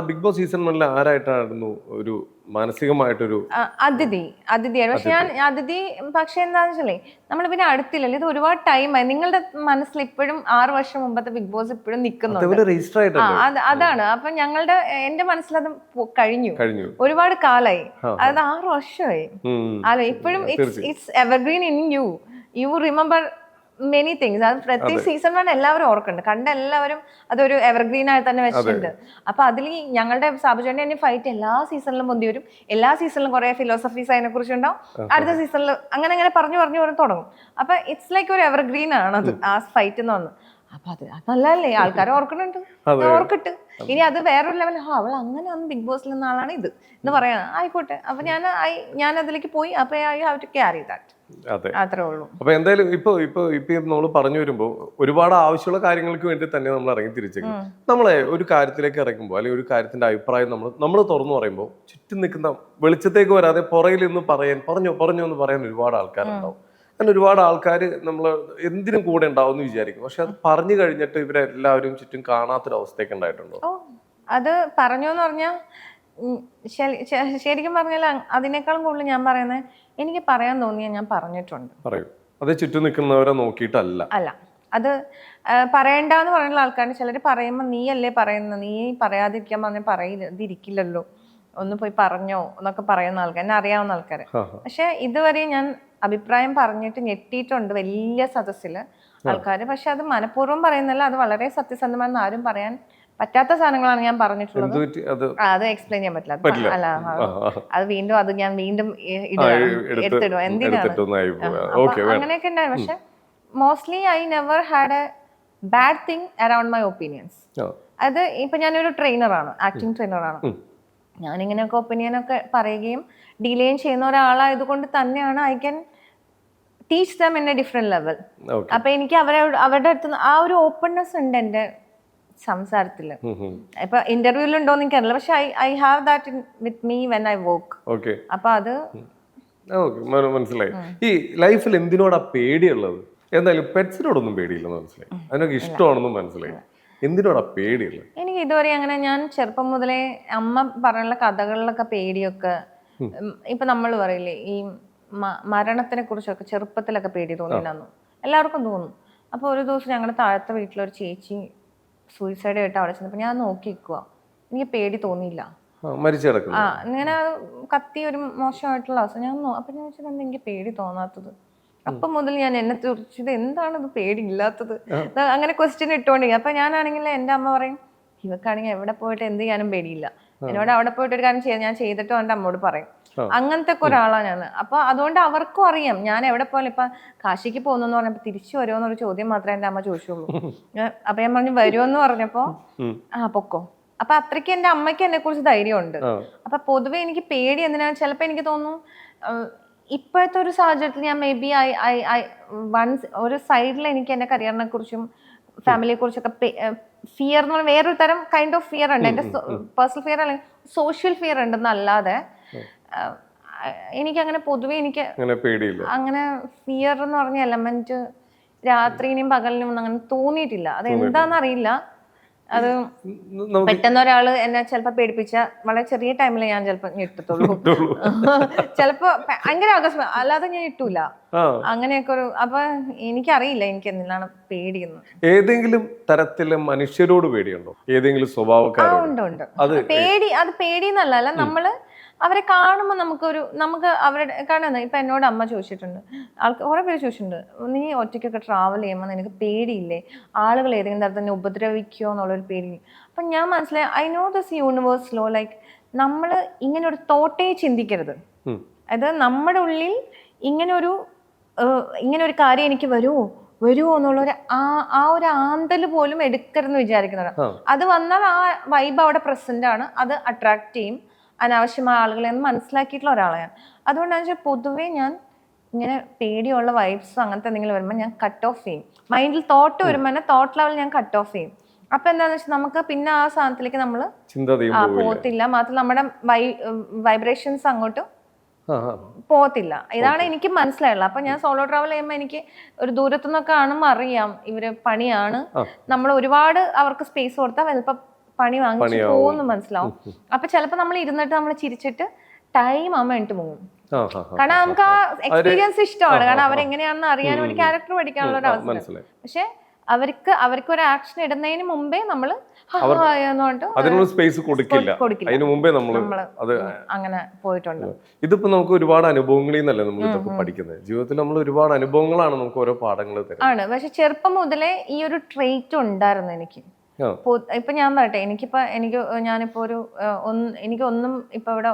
ബിഗ് ബോസ് സീസൺ 1 ആരായിട്ടായിരുന്നു ഒരു മാനസികമായിട്ടൊരു അതിഥിയാണ്. പക്ഷെ ഞാൻ അതിഥി പക്ഷെ എന്താന്ന് വെച്ചാലേ നമ്മൾ പിന്നെ അടുത്തില്ലല്ലോ, ഇത് ഒരുപാട് ടൈമായി. നിങ്ങളുടെ മനസ്സിൽ ഇപ്പോഴും 6 വർഷം മുമ്പത്തെ ബിഗ് ബോസ് ഇപ്പോഴും നിൽക്കുന്നുണ്ട്. അതാണ്. അപ്പൊ എന്റെ മനസ്സിലത് കഴിഞ്ഞു, ഒരുപാട് കാലായി. അതായത് 6 വർഷമായി. ഇപ്പോഴും it's evergreen in you remember many things. അത് പ്രത്യേകിച്ച് സീസൺ 1 എല്ലാവരും ഓർക്കുന്നുണ്ട്, കണ്ട എല്ലാവരും അതൊരു എവർഗ്രീൻ ആയി തന്നെ വെച്ചിട്ടുണ്ട്. അപ്പൊ അതിൽ ഞങ്ങളുടെ സാബുചേട്ടൻ തന്നെ ഫൈറ്റ് എല്ലാ സീസണിലും പൊന്തി വരും. എല്ലാ സീസണിലും കുറെ ഫിലോസഫീസ് അതിനെ കുറിച്ചുണ്ടാവും. അടുത്ത സീസണിൽ അങ്ങനെ പറഞ്ഞു തുടങ്ങും. അപ്പൊ ഇറ്റ്സ് ലൈക്ക് ഒരു എവർഗ്രീൻ ആണത് ആ ഫൈറ്റ് എന്ന് പറഞ്ഞു. അപ്പൊ അത് നല്ലതല്ലേ, ആൾക്കാർ ഓർക്കുന്നുണ്ട്, ഓർക്കിട്ട് ഇനി അത് വേറൊരു ലെവൽ. അവൾ അങ്ങനെ അന്ന് ബിഗ് ബോസിൽ നിന്ന ആളാണ് ഇത് എന്ന് പറയാൻ ആയിക്കോട്ടെ. അപ്പൊ ഞാൻ അതിലേക്ക് പോയി. അപ്പൊ I have to carry that. അത്രേ ഉള്ളൂ. അപ്പൊ എന്തായാലും ഇപ്പൊ നമ്മൾ പറഞ്ഞു വരുമ്പോൾ ഒരുപാട് ആവശ്യമുള്ള കാര്യങ്ങൾക്ക് വേണ്ടി തന്നെ നമ്മൾ ഇറങ്ങി തിരിച്ചേക്കും. നമ്മളെ ഒരു കാര്യത്തിലേക്ക് ഇറങ്ങുമ്പോൾ അല്ലെങ്കിൽ ഒരു കാര്യത്തിന്റെ അഭിപ്രായം നമ്മൾ തുറന്നു പറയുമ്പോൾ ചുറ്റും നിൽക്കുന്ന വെളിച്ചത്തേക്ക് വരാതെ പുറകിൽ നിന്ന് പറഞ്ഞു എന്ന് പറയാൻ ഒരുപാട് ആൾക്കാരുണ്ടാവും. അങ്ങനെ ഒരുപാട് ആൾക്കാർ നമ്മൾ എന്തിനും കൂടെ ഉണ്ടാവും എന്ന് വിചാരിക്കും. പക്ഷെ അത് പറഞ്ഞു കഴിഞ്ഞിട്ട് ഇവരെല്ലാവരും ചുറ്റും കാണാത്തൊരവസ്ഥയൊക്കെ ഉണ്ടായിട്ടുണ്ടോ? അത് പറഞ്ഞു എന്ന് പറഞ്ഞാൽ ശരിക്കും പറഞ്ഞാൽ അതിനേക്കാളും കൂടുതൽ ഞാൻ പറയുന്നത് എനിക്ക് പറയാൻ തോന്നിയാൽ ഞാൻ പറഞ്ഞിട്ടുണ്ട്. പറയൂ. അത് ചുറ്റും നിൽക്കുന്നവരെ നോക്കിയിട്ടല്ല. അത് പറയണ്ടെന്ന് പറയുന്ന ആൾക്കാർ ചിലർ പറയുമ്പോൾ നീയല്ലേ പറയുന്നത്, നീ പറയാതിരിക്കാൻ പറഞ്ഞാൽ പറയില്ലാതിരിക്കില്ലല്ലോ, ഒന്ന് പോയി പറഞ്ഞോ എന്നൊക്കെ പറയുന്ന ആൾക്കാർ, എന്നെ അറിയാവുന്ന ആൾക്കാർ. പക്ഷെ ഇതുവരെ ഞാൻ അഭിപ്രായം പറഞ്ഞിട്ട് ഞെട്ടിയിട്ടുണ്ട് വലിയ സദസ്സിൽ ആൾക്കാർ. പക്ഷെ അത് മനഃപൂർവ്വം പറയുന്നില്ല, അത് വളരെ സത്യസന്ധമെന്ന് ആരും പറയാൻ പറ്റാത്ത സാധനങ്ങളാണ് ഞാൻ പറഞ്ഞിട്ടുള്ളത്. അത് എക്സ്പ്ലെയിൻ ചെയ്യാൻ പറ്റില്ല. അല്ല, അത് ഞാൻ വീണ്ടും എടുത്തിടും എന്തിനാണ്. അങ്ങനെയൊക്കെ ഉണ്ടായി. പക്ഷെ mostly I never had A bad thing around my opinions. അത് ഇപ്പൊ ഞാനൊരു ട്രെയിനറാണ്, ആക്ടിങ് ട്രെയിനറാണ്. ഞാനിങ്ങനെയൊക്കെ ഒപ്പീനിയനൊക്കെ പറയുകയും ഡീലെയും ചെയ്യുന്ന ഒരാളായതുകൊണ്ട് തന്നെയാണ് I can teach them in A different level. അപ്പൊ എനിക്ക് അവരുടെ അടുത്ത് ആ ഒരു ഓപ്പൺനെസ് ഉണ്ട് എന്റെ സംസാരത്തില്. ഇപ്പൊ ഇന്റർവ്യൂലുണ്ടോന്ന് എനിക്കറിയില്ല, പക്ഷെ I have that with me when I work. അപ്പൊ അത് മനസ്സിലായി. ഈ ലൈഫിൽ എന്തിനോടാ പേടിയുള്ളത്? എന്തായാലും പെറ്റ്സിനോടൊന്നും പേടിയില്ലെന്ന് മനസ്സിലായി, അതിനൊക്കെ ഇഷ്ടമാണെന്നും മനസ്സിലായി. എന്തിനോടാ പേടിയുള്ളത്? എനിക്ക് ഇതുവരെ അങ്ങനെ, ഞാൻ ചെറുപ്പം മുതലേ അമ്മ പറഞ്ഞുള്ള കഥകളിലൊക്കെ പേടിയൊക്കെ, ഇപ്പൊ നമ്മൾ പറയില്ലേ ഈ മരണത്തിനെ കുറിച്ചൊക്കെ ചെറുപ്പത്തിലൊക്കെ പേടി തോന്നില്ലെന്നു എല്ലാവർക്കും തോന്നും. അപ്പൊ ഒരു ദിവസം ഞങ്ങളുടെ താഴത്തെ വീട്ടിലൊരു ചേച്ചി സൂയിസൈഡ് ആയിട്ട് അവിടെ ചെന്നപ്പോ ഞാൻ നോക്കി നിൽക്കുക, എനിക്ക് പേടി തോന്നിയില്ല. ഇങ്ങനെ കത്തി ഒരു മോശമായിട്ടുള്ള അവസ്ഥ ഞാൻ അപ്പൊ ഞാൻ വെച്ചാൽ എനിക്ക് പേടി തോന്നാത്തത്. അപ്പം മുതൽ ഞാൻ എന്നെ കുറിച്ചത് എന്താണ് ഇത് പേടി ഇല്ലാത്തത്, അങ്ങനെ ക്വസ്റ്റ്യൻ ഇട്ടുകൊണ്ടിരിക്കും. അപ്പൊ ഞാനാണെങ്കിൽ എൻ്റെ അമ്മ പറയും, ഇവക്കാണെങ്കിൽ എവിടെ പോയിട്ട് എന്ത് ചെയ്യാനും പേടിയില്ല, എന്നോട് അവിടെ പോയിട്ട് ഒരു കാര്യം ഞാൻ ചെയ്തിട്ടോ എൻ്റെ അമ്മോട് പറയും. അങ്ങനത്തെ ഒക്കെ ഒരാളാണ് ഞാൻ. അപ്പൊ അതുകൊണ്ട് അവർക്കും അറിയാം ഞാൻ എവിടെ പോയാലും. ഇപ്പൊ കാശിക്ക് പോകുന്നു പറഞ്ഞപ്പോ തിരിച്ചു വരുമോ എന്നൊരു ചോദ്യം മാത്രമേ എൻ്റെ അമ്മ ചോദിച്ചുള്ളൂ. അപ്പൊ ഞാൻ പറഞ്ഞു വരുമെന്ന് പറഞ്ഞപ്പോ പൊക്കോ. അപ്പൊ അത്രയ്ക്ക് എൻ്റെ അമ്മയ്ക്ക് എന്നെ കുറിച്ച് ധൈര്യമുണ്ട്. അപ്പൊ പൊതുവെ എനിക്ക് പേടി എന്തിനാണ്, ചിലപ്പോ എനിക്ക് തോന്നുന്നു ഇപ്പോഴത്തെ ഒരു സാഹചര്യത്തിൽ ഞാൻ മേ ബി ഒരു സൈഡിൽ എനിക്ക് എൻ്റെ കരിയറിനെ കുറിച്ചും ഫാമിലിയെ കുറിച്ചൊക്കെ ഫിയർ എന്ന് പറഞ്ഞാൽ വേറൊരു തരം കൈൻഡ് ഓഫ് ഫിയർ ഉണ്ട്. എൻ്റെ പേഴ്സണൽ ഫിയർ അല്ലെങ്കിൽ സോഷ്യൽ ഫിയർ ഉണ്ടെന്നല്ലാതെ എനിക്കങ്ങനെ പൊതുവെ എനിക്ക് അങ്ങനെ ഫിയർ എന്ന് പറഞ്ഞ എലമെന്റ് രാത്രിയിലും പകലിനും ഒന്നും അങ്ങനെ തോന്നിയിട്ടില്ല. അത് എന്താണെന്നറിയില്ല. അത് പെട്ടെന്ന് ഒരാള് എന്നെ ചിലപ്പോ പേടിപ്പിച്ച വളരെ ചെറിയ ടൈമിൽ ഞാൻ ചിലപ്പോ ഞെട്ടത്തുള്ളൂ. ചിലപ്പോ ഭയങ്കര ആകസ്മികം, അല്ലാതെ ഞാൻ ഇട്ടൂല. അങ്ങനെയൊക്കെ ഒരു അപ്പൊ എനിക്കറിയില്ല എനിക്ക് എന്തിനാണ് പേടിയെന്ന്. ഏതെങ്കിലും തരത്തില് മനുഷ്യരോട് പേടിയുണ്ടോ? ഏതെങ്കിലും സ്വഭാവക്കാരുണ്ട്? ഉണ്ട്. പേടി, അത് പേടിയെന്നല്ല, നമ്മള് അവരെ കാണുമ്പോൾ നമുക്ക് അവരുടെ കാണുന്നത്. ഇപ്പൊ എന്നോട് അമ്മ ചോദിച്ചിട്ടുണ്ട്, കുറെ പേര് ചോദിച്ചിട്ടുണ്ട്, നീ ഒറ്റയ്ക്കൊക്കെ ട്രാവൽ ചെയ്യുമ്പോൾ നിനക്ക് പേടിയില്ലേ, ആളുകൾ ഏതെങ്കിലും തരത്തിൽ തന്നെ ഉപദ്രവിക്കുമോ എന്നുള്ളൊരു പേടി. അപ്പൊ ഞാൻ മനസ്സിലായി, I know this universe law, like നമ്മൾ ഇങ്ങനെ ഒരു തോട്ടേ ചിന്തിക്കരുത്. അത് നമ്മുടെ ഉള്ളിൽ ഇങ്ങനെ ഒരു കാര്യം എനിക്ക് വരുമോ എന്നുള്ളൊരു ആ ഒരു ആന്തല് പോലും എടുക്കരുതെന്ന് വിചാരിക്കുന്നവരാണ്. അത് വന്നാൽ ആ വൈബ് അവിടെ പ്രസന്റ് ആണ്, അത് അട്രാക്ട് ചെയ്യും അനാവശ്യമായ ആളുകളെ എന്ന് മനസ്സിലാക്കിയിട്ടുള്ള ഒരാളാണ്. അതുകൊണ്ടാണ് വെച്ചാൽ പൊതുവേ ഞാൻ ഇങ്ങനെ പേടിയുള്ള വൈബ്സ് അങ്ങനത്തെ എന്തെങ്കിലും വരുമ്പോൾ ഞാൻ കട്ട് ഓഫ് ചെയ്യും. മൈൻഡിൽ തോട്ട് വരുമ്പോൾ തന്നെ തോട്ട് ലെവൽ ഞാൻ കട്ട് ഓഫ് ചെയ്യും. അപ്പൊ എന്താണെന്ന് വെച്ചാൽ നമുക്ക് പിന്നെ ആ സാധനത്തിലേക്ക് നമ്മൾ പോകത്തില്ല. മാത്രം നമ്മുടെ വൈബ്രേഷൻസ് അങ്ങോട്ട് പോകത്തില്ല. ഇതാണ് എനിക്ക് മനസ്സിലായുള്ളത്. അപ്പൊ ഞാൻ സോളോ ട്രാവൽ ചെയ്യുമ്പോൾ എനിക്ക് ഒരു ദൂരത്തുനിന്നൊക്കെ കാണുമ്പോൾ അറിയാം ഇവര് പണിയാണ്, നമ്മൾ ഒരുപാട് അവർക്ക് സ്പേസ് കൊടുത്താൽ ചിലപ്പോൾ പണി വാങ്ങിച്ചു പോകുന്നു മനസ്സിലാവും. അപ്പൊ ചിലപ്പോ നമ്മൾ ഇരുന്നിട്ട് നമ്മൾ ചിരിച്ചിട്ട് ടൈം ആവുമ്പോ എന്നിട്ട് പോകും. കാരണം നമുക്ക് ആ എക്സ്പീരിയൻസ് ഇഷ്ടമാണ്. കാരണം അവരെങ്ങനെയാണെന്ന് അറിയാനും ഒരു ക്യാരക്ടർ പഠിക്കാനുള്ള ഒരു അവസരം. പക്ഷെ അവർക്ക് ഒരു ആക്ഷൻ ഇടുന്നതിന് മുമ്പേ നമ്മള് സ്പേസ് കൊടുക്കില്ല. അങ്ങനെ പോയിട്ടുണ്ട്. ഇതിപ്പോ നമുക്ക് ഒരുപാട് അനുഭവങ്ങളിൽ നിന്നല്ലേ നമ്മൾ ഇതൊക്കെ പഠിക്കുന്നത്. ജീവിതത്തിൽ നമ്മൾ ഒരുപാട് അനുഭവങ്ങളാണ് നമുക്ക് ഓരോ പാഠങ്ങൾ ആണ്. പക്ഷെ ചെറുപ്പം മുതലേ ഈ ഒരു ട്രെയ്റ്റ് ഉണ്ടായിരുന്നു എനിക്ക്. ഇപ്പൊ ഞാൻ പറയട്ടെ, ഞാനിപ്പോ എനിക്ക് ഒന്നും ഇപ്പൊ ഇവിടെ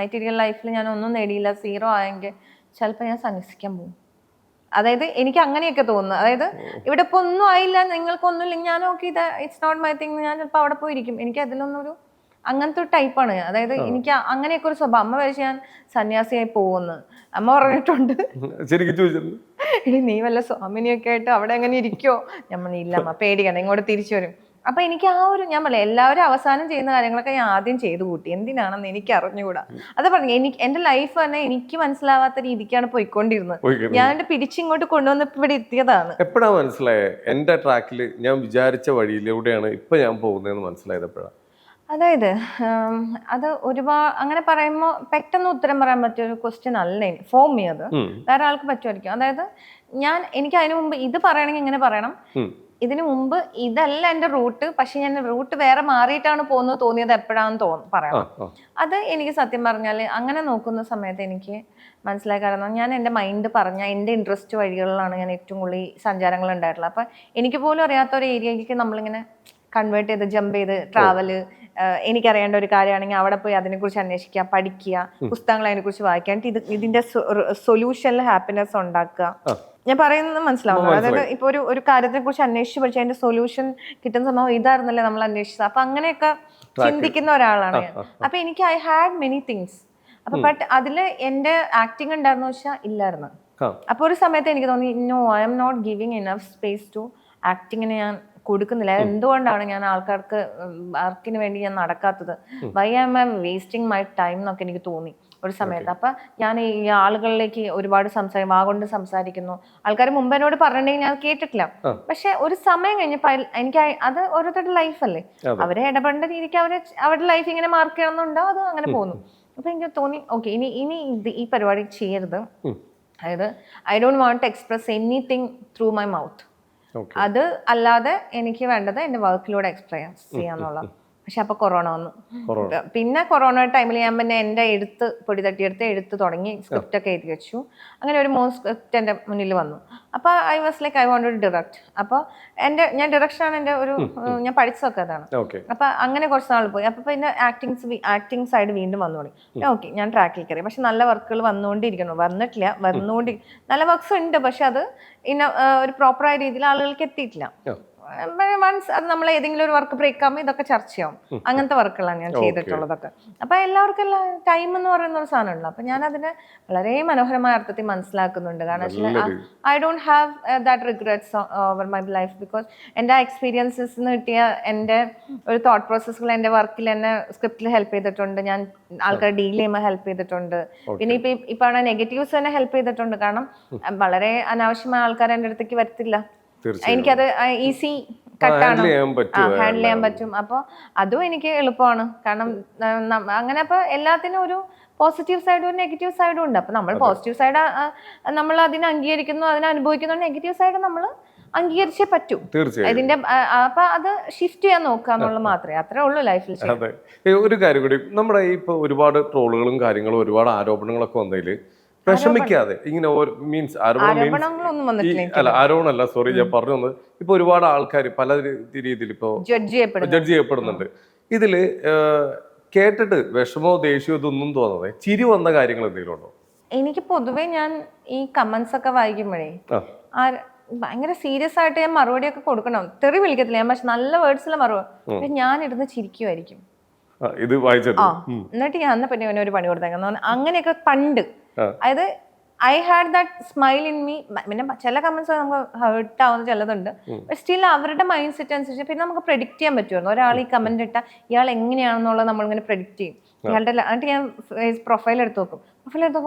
മെറ്റീരിയൽ ലൈഫിൽ ഞാൻ ഒന്നും നേടിയില്ല, സീറോ ആയെങ്കിൽ ചിലപ്പോൾ ഞാൻ സന്യസിക്കാൻ പോകും. അതായത് എനിക്ക് അങ്ങനെയൊക്കെ തോന്നുന്നു. അതായത് ഇവിടെ ഇപ്പൊ ഒന്നും ആയില്ല, നിങ്ങൾക്കൊന്നും ഇല്ലെങ്കിൽ ഞാൻ നോക്കി ഇറ്റ്സ് നോട്ട് മൈ തിങ്, ഞാൻ ചിലപ്പോൾ അവിടെ പോയിരിക്കും. എനിക്ക് അതിലൊന്നും അങ്ങനത്തെ ഒരു ടൈപ്പാണ്. അതായത് എനിക്ക് അങ്ങനെയൊക്കെ ഒരു സ്വഭാവം. അമ്മ വരച്ച് ഞാൻ സന്യാസിയായി പോകുന്നു അമ്മ പറഞ്ഞിട്ടുണ്ട്. ഇനി നീ വല്ല സ്വാമിനിയൊക്കെ ആയിട്ട് അവിടെ എങ്ങനെ ഇരിക്കോ? ഞാൻ ഇല്ല അമ്മ, പേടിക്കണം, ഇങ്ങോട്ട് തിരിച്ചു വരും. അപ്പൊ എനിക്ക് ഞാൻ പറയാം, എല്ലാവരും അവസാനം ചെയ്യുന്ന കാര്യങ്ങളൊക്കെ ഞാൻ ആദ്യം ചെയ്തു കൂട്ടി. എന്തിനാണെന്ന് എനിക്ക് അറിഞ്ഞുകൂടാ. അത് പറഞ്ഞു, എന്റെ ലൈഫ് തന്നെ എനിക്ക് മനസ്സിലാവാത്ത രീതിക്കാണ് പോയിക്കൊണ്ടിരുന്നത്. ഞാൻ എന്റെ പിടിച്ചിങ്ങോട്ട് കൊണ്ടുവന്നപ്പോ ഇവിടെ എത്തിയതാണ്. എപ്പോഴാ മനസ്സിലായത് എന്റെ ട്രാക്കിൽ ഞാൻ വിചാരിച്ച വഴിയിലൂടെയാണ് ഇപ്പൊ ഞാൻ പോകുന്നതെന്ന് മനസ്സിലായത് എപ്പോഴാ? അതായത് അത് ഒരുപാട് അങ്ങനെ പറയുമ്പോൾ പെട്ടെന്ന് ഉത്തരം പറയാൻ പറ്റിയ ഒരു ക്വസ്റ്റ്യൻ അല്ല ഫോം മീ. അത് വേറെ ആൾക്ക് പറ്റുമായിരിക്കും. അതായത് എനിക്ക് അതിനു മുമ്പ് ഇത് പറയണമെങ്കിൽ ഇങ്ങനെ പറയണം, ഇതിനു മുമ്പ് ഇതല്ല എൻ്റെ റൂട്ട്, പക്ഷെ ഞാൻ റൂട്ട് വേറെ മാറിയിട്ടാണ് പോകുന്നത് തോന്നിയത് എപ്പോഴാണെന്ന് പറയണം. അത് എനിക്ക് സത്യം പറഞ്ഞാൽ അങ്ങനെ നോക്കുന്ന സമയത്ത് എനിക്ക് മനസ്സിലായി. കാരണം ഞാൻ എൻ്റെ മൈൻഡ് പറഞ്ഞ എൻ്റെ ഇൻട്രസ്റ്റ് വഴികളിലാണ് ഞാൻ ഏറ്റവും കൂടുതൽ സഞ്ചാരങ്ങൾ ഉണ്ടായിട്ടുള്ളത്. അപ്പം എനിക്ക് പോലും അറിയാത്ത ഒരു ഏരിയയിലേക്ക് നമ്മളിങ്ങനെ കൺവേർട്ട് ചെയ്ത് ജമ്പ് ചെയ്ത് ട്രാവല്, എനിക്കറിയേണ്ട ഒരു കാര്യമാണെങ്കിൽ അവിടെ പോയി അതിനെക്കുറിച്ച് അന്വേഷിക്കുക, പഠിക്കുക, പുസ്തകങ്ങൾ അതിനെക്കുറിച്ച് വായിക്കുക, ഇതിന്റെ സൊല്യൂഷനിൽ ഹാപ്പിനെസ് ഉണ്ടാക്കുക. ഞാൻ പറയുന്നത് മനസ്സിലാവുന്നു. അതായത് ഇപ്പൊ ഒരു കാര്യത്തെ കുറിച്ച് അന്വേഷിച്ച് പഠിച്ചാൽ അതിന്റെ സൊല്യൂഷൻ കിട്ടുന്ന സംഭവം ഇതായിരുന്നല്ലേ നമ്മൾ അന്വേഷിച്ചത്. അപ്പൊ അങ്ങനെയൊക്കെ ചിന്തിക്കുന്ന ഒരാളാണ് ഞാൻ. അപ്പൊ എനിക്ക് ഐ ഹാഡ് മെനി തിങ്സ്. അപ്പൊ ബട്ട് അതില് എന്റെ ആക്ടിങ് ഉണ്ടായിരുന്നു വെച്ചാൽ ഇല്ലായിരുന്നു. അപ്പൊ ഒരു സമയത്ത് എനിക്ക് തോന്നി, no, I am not giving enough space to ആക്ടിങ്ങിന് ഞാൻ കൊടുക്കുന്നില്ല. എന്തുകൊണ്ടാണ് ഞാൻ ആൾക്കാർക്ക് വർക്കിന് വേണ്ടി ഞാൻ നടക്കാത്തത്, why am I wasting my time എന്നൊക്കെ എനിക്ക് തോന്നി ഒരു സമയത്ത്. അപ്പൊ ഞാൻ ഈ ആളുകളിലേക്ക് ഒരുപാട് വാഗൊണ്ട് സംസാരിക്കുന്നു. ആൾക്കാർ മുമ്പ് എന്നോട് പറഞ്ഞിട്ടുണ്ടെങ്കിൽ ഞാൻ കേട്ടിട്ടില്ല. പക്ഷെ ഒരു സമയം കഴിഞ്ഞപ്പോ എനിക്ക് അത് ഓരോരുത്തരുടെ ലൈഫല്ലേ, അവരെ ഇടപെടേണ്ട രീതിക്ക് അവരുടെ ലൈഫ് ഇങ്ങനെ മാർക്ക് ചെയ്യണമെന്നുണ്ടോ, അത് അങ്ങനെ പോകുന്നു. അപ്പൊ എനിക്ക് തോന്നി, ഓക്കെ, ഇനി ഈ പരിപാടി ചെയ്യരുത്. അതായത് I don't want to express anything through my mouth. അത് അല്ലാതെ എനിക്ക് വേണ്ടത് എൻ്റെ വർക്കിലൂടെ എക്സ്പ്രസ് ചെയ്യാന്നുള്ള. പക്ഷെ അപ്പൊ കൊറോണ വന്നു. പിന്നെ കൊറോണ ടൈമിൽ ഞാൻ പിന്നെ എൻ്റെ പൊടി തട്ടിയെടുത്ത് എഴുത്ത് തുടങ്ങി, സ്ക്രിപ്റ്റ് ഒക്കെ എഴുതി വെച്ചു. അങ്ങനെ ഒരു സ്ക്രിപ്റ്റ് എൻ്റെ മുന്നിൽ വന്നു. അപ്പൊ I was like I want to direct. അപ്പോൾ ഞാൻ ഡയറക്ഷനാണ് എൻ്റെ ഞാൻ പഠിച്ചതൊക്കെ അതാണ്. അപ്പൊ അങ്ങനെ കുറച്ച് നാൾ പോയി. അപ്പൊ പിന്നെ ആക്ടിങ് സൈഡ് വീണ്ടും വന്നു തുടങ്ങി. ഓക്കെ, ഞാൻ ട്രാക്കിൽ കയറി. പക്ഷെ നല്ല വർക്കുകൾ വന്നിട്ടില്ല. നല്ല വർക്ക്സ് ഉണ്ട്, പക്ഷെ അത് ഒരു പ്രോപ്പറായ രീതിയിൽ ആളുകൾക്ക് എത്തിയിട്ടില്ല. വൺസ് അത് നമ്മൾ ഏതെങ്കിലും ഒരു വർക്ക് ബ്രേക്ക് ആകുമ്പോൾ ഇതൊക്കെ ചർച്ചയാവും. അങ്ങനത്തെ വർക്കുകളാണ് ഞാൻ ചെയ്തിട്ടുള്ളതൊക്കെ. അപ്പൊ എല്ലാവർക്കും ടൈം എന്ന് പറയുന്ന ഒരു സാധനമുണ്ടല്ലോ. അപ്പൊ ഞാൻ അതിനെ വളരെ മനോഹരമായ അർത്ഥത്തിൽ മനസ്സിലാക്കുന്നുണ്ട്. കാരണം I don't have that regrets over my life. Because എൻ്റെ എക്സ്പീരിയൻസസ് കിട്ടിയ എൻ്റെ ഒരു തോട്ട് പ്രോസസ്സുകൾ എൻ്റെ വർക്കിൽ എന്നെ സ്ക്രിപ്റ്റിൽ ഹെൽപ്പ് ചെയ്തിട്ടുണ്ട്. ഞാൻ ആൾക്കാരെ ഡീൽ ചെയ്യുമ്പോൾ ഹെൽപ്പ് ചെയ്തിട്ടുണ്ട്. പിന്നെ ഇപ്പൊ നെഗറ്റീവ്സ് തന്നെ ഹെൽപ്പ് ചെയ്തിട്ടുണ്ട്. കാരണം വളരെ അനാവശ്യമായ ആൾക്കാർ എൻ്റെ അടുത്തേക്ക് വരത്തില്ല. എനിക്കത് ഈസി കട്ടാണ്, ഹാൻഡിൽ ചെയ്യാൻ പറ്റും. അപ്പോൾ അതും എനിക്ക് എളുപ്പമാണ്. കാരണം അങ്ങനെ അപ്പൊ എല്ലാത്തിനും ഒരു പോസിറ്റീവ് സൈഡും ഒരു നെഗറ്റീവ് സൈഡും ഉണ്ട്. അപ്പൊ നമ്മൾ പോസിറ്റീവ് സൈഡ് നമ്മൾ അതിനെ അംഗീകരിക്കുന്നു, അതിനെ അനുഭവിക്കുന്നു. നെഗറ്റീവ് സൈഡ് നമ്മൾ അംഗീകരിച്ചേ പറ്റൂ. ഇതിന്റെ അപ്പൊ അത് ഷിഫ്റ്റ് ചെയ്യാൻ നോക്കുക എന്നുള്ളത് മാത്രമേ, അത്രേ ഉള്ളൂ ലൈഫിൽ. ഒരു കാര്യം കൂടി, നമ്മുടെ ഇപ്പൊ ഒരുപാട് ട്രോളുകളും കാര്യങ്ങളും ഒരുപാട് ആരോപണങ്ങളൊക്കെ വന്നതില് വിഷമിക്കാതെ ഇങ്ങനെ മീൻസ് ആരോപണമല്ല, സോറി, ഞാൻ പറഞ്ഞു വന്നത്, ഇപ്പൊ ഒരുപാട് ആൾക്കാർ പല രീതിയിൽ ഇപ്പൊ ജഡ്ജ് ചെയ്യപ്പെടുന്നുണ്ട്. ഇതില് കേട്ടിട്ട് വിഷമോ ദേഷ്യമോ ഇതൊന്നും തോന്നാതെ ചിരി വന്ന കാര്യങ്ങൾ എന്തെങ്കിലും ഉണ്ടോ? എനിക്ക് പൊതുവെ ഞാൻ ഈ കമന്റ്സ് ഒക്കെ വായിക്കുമ്പോഴേ ഭയങ്കര സീരിയസ് ആയിട്ട് ഞാൻ മറുപടിയൊക്കെ കൊടുക്കണം. തെറി വിളിക്കത്തില്ല ഞാൻ, പക്ഷെ നല്ല വേർഡ്സിലെ മറുപടി ഞാൻ ഇരുന്ന് ചിരിക്കുമായിരിക്കും. എന്നിട്ട് ഞാൻ പിന്നെ ഒരു പണി കൊടുത്തേക്കുന്നു. അങ്ങനെയൊക്കെ പണ്ട്, അതായത് I had that smile in me. പിന്നെ ചില കമന്റ്സ് നമുക്ക് ഹേർട്ട് ആവുന്ന ചിലതുണ്ട്. സ്റ്റിൽ അവരുടെ മൈൻഡ് സെറ്റ് അനുസരിച്ച് പിന്നെ നമുക്ക് പ്രെഡിക്റ്റ് ചെയ്യാൻ പറ്റുമായിരുന്നു. ഒരാൾ ഈ കമന്റ് ഇട്ടാൽ ഇയാൾ എങ്ങനെയാണെന്നുള്ളത് നമ്മളിങ്ങനെ പ്രെഡിക്റ്റ് ചെയ്യും. ഇയാളുടെ എന്നിട്ട് ഞാൻ പ്രൊഫൈൽ എടുത്ത് നോക്കുമ്പോൾ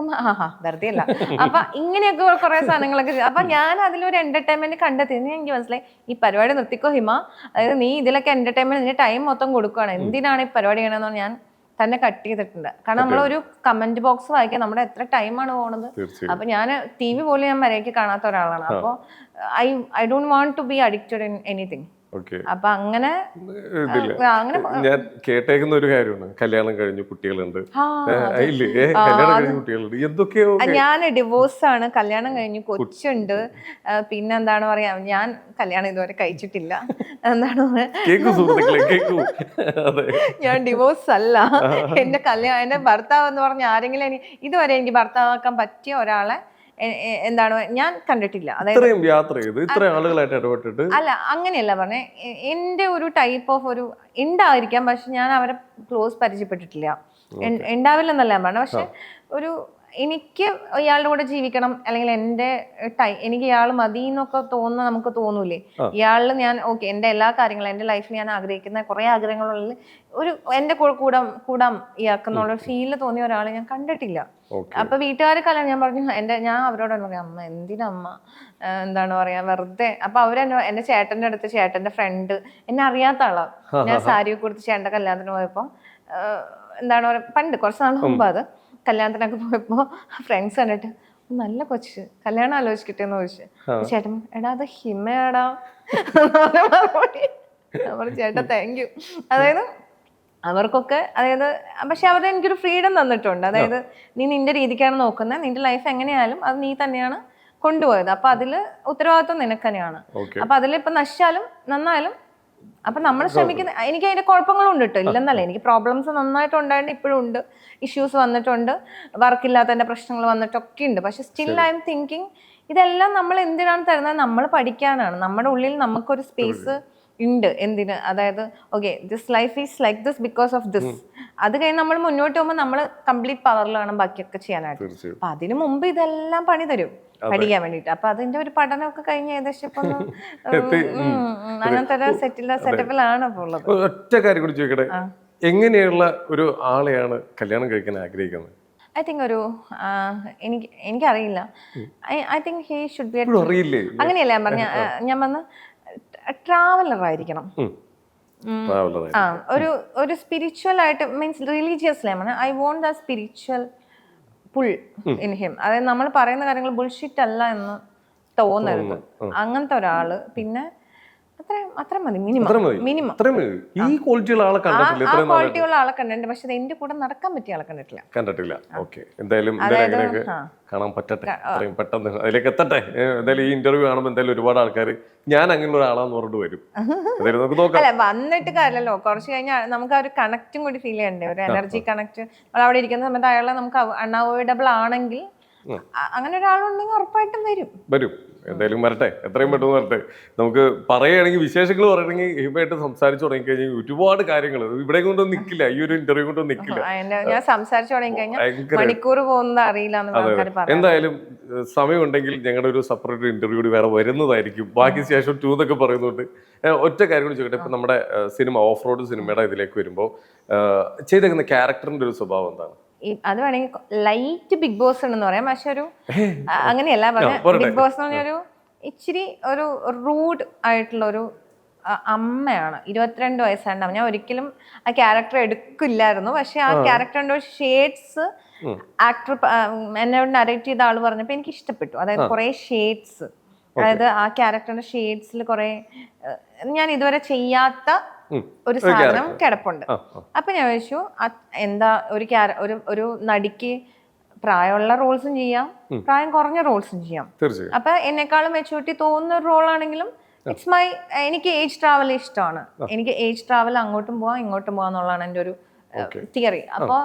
വെറുതെ അല്ല. അപ്പൊ ഇങ്ങനെയൊക്കെ കുറെ സാധനങ്ങളൊക്കെ. അപ്പൊ ഞാൻ അതിലൊരു എന്റർടൈൻമെന്റ് കണ്ടെത്തി. എനിക്ക് മനസ്സിലായി, ഈ പരിപാടി നിർത്തിക്കോ ഹിമ, അതായത് നീ ഇതിലൊക്കെ എന്റർടൈൻമെന്റ്, നിന്റെ ടൈം മൊത്തം കൊടുക്കുകയാണ്, എന്തിനാണ് ഈ പരിപാടി ചെയ്യണമെന്ന് ഞാൻ തന്നെ കട്ട് ചെയ്തിട്ടുണ്ട്. കാരണം നമ്മളൊരു കമന്റ് ബോക്സ് വായിക്കാൻ നമ്മുടെ എത്ര ടൈമാണ് പോകുന്നത്. അപ്പൊ ഞാൻ TV പോലും ഞാൻ മര്യാദയ്ക്ക് കാണാത്ത ഒരാളാണ്. അപ്പൊ I don't want to be addicted in anything. അപ്പൊ അങ്ങനെ ഞാൻ കേട്ടേക്കുന്ന ഒരു കാര്യമാണ്, കല്യാണം കഴിഞ്ഞു കുട്ടികളുണ്ട്, എന്തൊക്കെയോ. ഞാൻ ഡിവോഴ്സ് ആണ്, കല്യാണം കഴിഞ്ഞു, കൊച്ചുണ്ട്. പിന്നെ എന്താണ് പറയാ, ഞാൻ കല്യാണം ഇതുവരെ കഴിച്ചിട്ടില്ല. എന്താണ് ഞാൻ ഡിവോഴ്സ് അല്ല. എന്റെ ഭർത്താവ് എന്ന് പറഞ്ഞ ആരെങ്കിലും ഇതുവരെ എനിക്ക് ഭർത്താവാക്കാൻ പറ്റിയ ഒരാളെ എന്താണ് ഞാൻ കണ്ടിട്ടില്ല. അതായത് അല്ല, അങ്ങനെയല്ല പറഞ്ഞേ, എന്റെ ഒരു ടൈപ്പ് ഓഫ് ഒരു ഉണ്ടായിരിക്കാം, പക്ഷെ ഞാൻ അവരെ ക്ലോസ് പരിചയപ്പെട്ടിട്ടില്ല. ഉണ്ടാവില്ലെന്നല്ല ഞാൻ പറഞ്ഞത്. പക്ഷെ എനിക്ക് ഇയാളുടെ കൂടെ ജീവിക്കണം, അല്ലെങ്കിൽ എൻ്റെ എനിക്ക് ഇയാൾ മതി എന്നൊക്കെ തോന്നുന്ന നമുക്ക് തോന്നൂലേ. ഇയാളിൽ ഞാൻ ഓക്കെ, എൻ്റെ എല്ലാ കാര്യങ്ങളും എൻ്റെ ലൈഫിൽ ഞാൻ ആഗ്രഹിക്കുന്ന കുറേ ആഗ്രഹങ്ങളുള്ളിൽ എൻ്റെ കൂടാം ഇയാൾക്കെന്നുള്ള ഫീല് തോന്നിയ ഒരാളെ ഞാൻ കണ്ടിട്ടില്ല. അപ്പൊ വീട്ടുകാർ കല്യാണം ഞാൻ പറഞ്ഞു, ഞാൻ അവരോട് പറയാം, അമ്മ എന്തിനമ്മ എന്താണ് പറയാ വെറുതെ. അപ്പൊ എൻ്റെ ചേട്ടൻ്റെ അടുത്ത്, ചേട്ടൻ്റെ ഫ്രണ്ട്, എന്നെ അറിയാത്ത ആളാ, ഞാൻ സാരിയൊക്കെ കൊടുത്ത് ചേട്ടൻ്റെ കല്യാണത്തിന് പോയപ്പോ എന്താണ് പറയാ, പണ്ട് കുറച്ച് നാൾ മുമ്പ് അത് കല്യാണത്തിനൊക്കെ പോയപ്പോ ഫ്രണ്ട്സ് കണ്ടിട്ട് നല്ല കൊച്ച് കല്യാണം ആലോചിക്കട്ടെന്ന് ചോദിച്ചു. ചേട്ടൻ എടാ അത് ഹിമയാടാ ചേട്ടാ താങ്ക് യു. അതായത് അവർക്കൊക്കെ, അതായത് പക്ഷെ അവർ എനിക്കൊരു ഫ്രീഡം തന്നിട്ടുണ്ട്. അതായത് നീ നിന്റെ രീതിക്കാണ് നോക്കുന്നത്, നിന്റെ ലൈഫ് എങ്ങനെയായാലും അത് നീ തന്നെയാണ് കൊണ്ടുപോയത്, അപ്പൊ അതില് ഉത്തരവാദിത്വം നിനക്ക് തന്നെയാണ്. അപ്പൊ അതിലിപ്പോ നശിച്ചാലും നന്നായാലും അപ്പൊ നമ്മൾ ശ്രമിക്കുന്ന, എനിക്ക് അതിന്റെ കുഴപ്പങ്ങളും ഉണ്ട് കേട്ടോ, ഇല്ലെന്നല്ല, എനിക്ക് പ്രോബ്ലംസ് നന്നായിട്ട് ഉണ്ടായിട്ട് ഇപ്പോഴും ഉണ്ട്, ഇഷ്യൂസ് വന്നിട്ടുണ്ട്, വർക്കില്ലാത്തതിന്റെ പ്രശ്നങ്ങൾ വന്നിട്ടൊക്കെ ഉണ്ട്. പക്ഷെ സ്റ്റിൽ ഐ എം തിങ്കിങ് ഇതെല്ലാം നമ്മൾ എന്തിനാണ് തരുന്നത്, നമ്മൾ പഠിക്കാനാണ്. നമ്മുടെ ഉള്ളിൽ നമുക്കൊരു സ്പേസ് ഉണ്ട് എന്തിന്, അതായത് okay this life is like this because of this. അത് കഴിഞ്ഞ് നമ്മൾ മുന്നോട്ട് പോകുമ്പോൾ നമ്മൾ കംപ്ലീറ്റ് പവറിലാണ് ബാക്കിയൊക്കെ ചെയ്യാനായിട്ട്. അപ്പൊ അതിനു മുമ്പ് ഇതെല്ലാം പണി തരും പഠിക്കാൻ വേണ്ടിട്ട്. അപ്പൊ അതിന്റെ ഒരു പഠനമൊക്കെ കഴിഞ്ഞ് ഏകദേശം ഇപ്പൊ അങ്ങനത്തെ ഒരു സെറ്റപ്പിലാണ് ഇപ്പൊ ഉള്ളത്. ഒറ്റ കാര്യം കൂടി ചോദിക്കട്ടെ, എങ്ങനെയുള്ള ഒരു ആളെയാണ് കല്യാണം കഴിക്കാൻ ആഗ്രഹിക്കുന്നത്? ഐ തിങ്ക് എനിക്കറിയില്ല. I think he should be, അങ്ങനെയല്ല ഞാൻ പറഞ്ഞ ട്രാവലർ ആയിരിക്കണം. ഒരു സ്പിരിച്വൽ ആയിട്ട്, means religiously I want the spiritual pull in him. അതായത് നമ്മൾ പറയുന്ന കാര്യങ്ങൾ ബുൾഷിറ്റ് അല്ല എന്ന് തോന്നരുത്, അങ്ങനത്തെ ഒരാള്. പിന്നെ അത്ര മതി, മിനിമം. ഈ ക്വാളിറ്റിയുള്ള ആളെ കണ്ടിട്ടുണ്ട്, പക്ഷെ അത് എന്റെ കൂടെ നടക്കാൻ പറ്റിയ ആളെ കണ്ടിട്ടില്ല. ഓക്കെ, എന്തായാലും കാണാൻ പറ്റട്ടെ, അത്രയും പെട്ടെന്ന് അതിലേക്ക് എത്തട്ടെ. എന്തായാലും ഈ ഇന്റർവ്യൂ കാണുമ്പോൾ എന്തായാലും ഒരുപാട് ആൾക്കാർ ഞാൻ അങ്ങനെയുള്ള ഒരാളാന്ന് പറഞ്ഞിട്ട് വരും. അല്ല വന്നിട്ട് കാര്യമല്ലോ, കുറച്ച് കഴിഞ്ഞാൽ നമുക്ക് ആ ഒരു കണക്റ്റും കൂടി ഫീൽ ചെയ്യണ്ടേ, ഒരു എനർജി കണക്ട്. നമ്മൾ അവിടെ ഇരിക്കുന്ന സമയത്ത് അയാളെ നമുക്ക് അൺഅവോയ്ഡബിൾ ആണെങ്കിൽ, അങ്ങനെ ഒരാളുണ്ടെങ്കിൽ ഉറപ്പായിട്ടും വരും. എന്തായാലും വരട്ടെ, എത്രയും പെട്ടെന്ന് വരട്ടെ. നമുക്ക് പറയുകയാണെങ്കിൽ, വിശേഷങ്ങൾ പറയണമെങ്കിൽ ഹിമയായിട്ട് സംസാരിച്ചു തുടങ്ങി കഴിഞ്ഞാൽ ഒരുപാട് കാര്യങ്ങൾ ഇവിടെ കൊണ്ടൊന്നും നിൽക്കില്ല, ഈ ഒരു ഇന്റർവ്യൂ കൊണ്ടൊന്നും നിൽക്കില്ല. ഞാൻ സംസാരിച്ചു തുടങ്ങി കഴിഞ്ഞാൽ മണിക്കൂർ പോകുന്നത് അറിയില്ല. എന്തായാലും സമയമുണ്ടെങ്കിൽ ഞങ്ങളുടെ ഒരു സെപ്പറേറ്റ് ഇന്റർവ്യൂ കൂടി വേറെ വരുന്നതായിരിക്കും. ബാക്കി ശേഷം 2 എന്നൊക്കെ പറയുന്നുണ്ട്. ഒറ്റ കാര്യം കൂടി ചോദിക്കട്ടെ, ഇപ്പൊ നമ്മുടെ സിനിമ ഓഫ് റോഡ് സിനിമയുടെ ഇതിലേക്ക് വരുമ്പോൾ ചെയ്തേക്കുന്ന ക്യാരക്ടറിന്റെ ഒരു സ്വഭാവം എന്താണ്? അത് വേണമെങ്കിൽ ലൈറ്റ് ബിഗ് ബോസ് ഉണ്ടെന്ന് പറയാം, പക്ഷെ ഒരു അങ്ങനെയല്ല പറഞ്ഞ. ബിഗ് ബോസ് എന്ന് പറഞ്ഞൊരു ഇച്ചിരി ഒരു റൂഡ് ആയിട്ടുള്ള ഒരു അമ്മയാണ്. 22 വയസ്സാണ്ടാവും. ഞാൻ ഒരിക്കലും ആ ക്യാരക്ടർ എടുക്കില്ലായിരുന്നു, പക്ഷെ ആ ക്യാരക്ടറിന്റെ ഷെയ്ഡ്സ് ആക്ടർ എന്നോട് നരേറ്റ് ചെയ്ത ആള് പറഞ്ഞപ്പോ എനിക്ക് ഇഷ്ടപ്പെട്ടു. അതായത് കുറെ ഷെയ്ഡ്സ്, അതായത് ആ ക്യാരക്ടറിന്റെ ഷെയ്ഡ്സിൽ കുറെ ഞാൻ ഇതുവരെ ചെയ്യാത്ത ഒരു സാധനം കിടപ്പുണ്ട്. അപ്പൊ ഞാൻ ചോദിച്ചു, എന്താ ഒരു നടിക്ക് പ്രായമുള്ള റോൾസും ചെയ്യാം, പ്രായം കുറഞ്ഞ റോൾസും ചെയ്യാം. അപ്പൊ എന്നെക്കാളും മെച്ചൂരിറ്റി തോന്നുന്ന ഒരു റോളാണെങ്കിലും ഇറ്റ്സ് മൈ, എനിക്ക് ഏജ് ട്രാവൽ ഇഷ്ടമാണ്. എനിക്ക് ഏജ് ട്രാവൽ അങ്ങോട്ടും പോവാം ഇങ്ങോട്ടും പോവാന്നുള്ളതാണ് എൻ്റെ ഒരു തിയറി. അപ്പൊ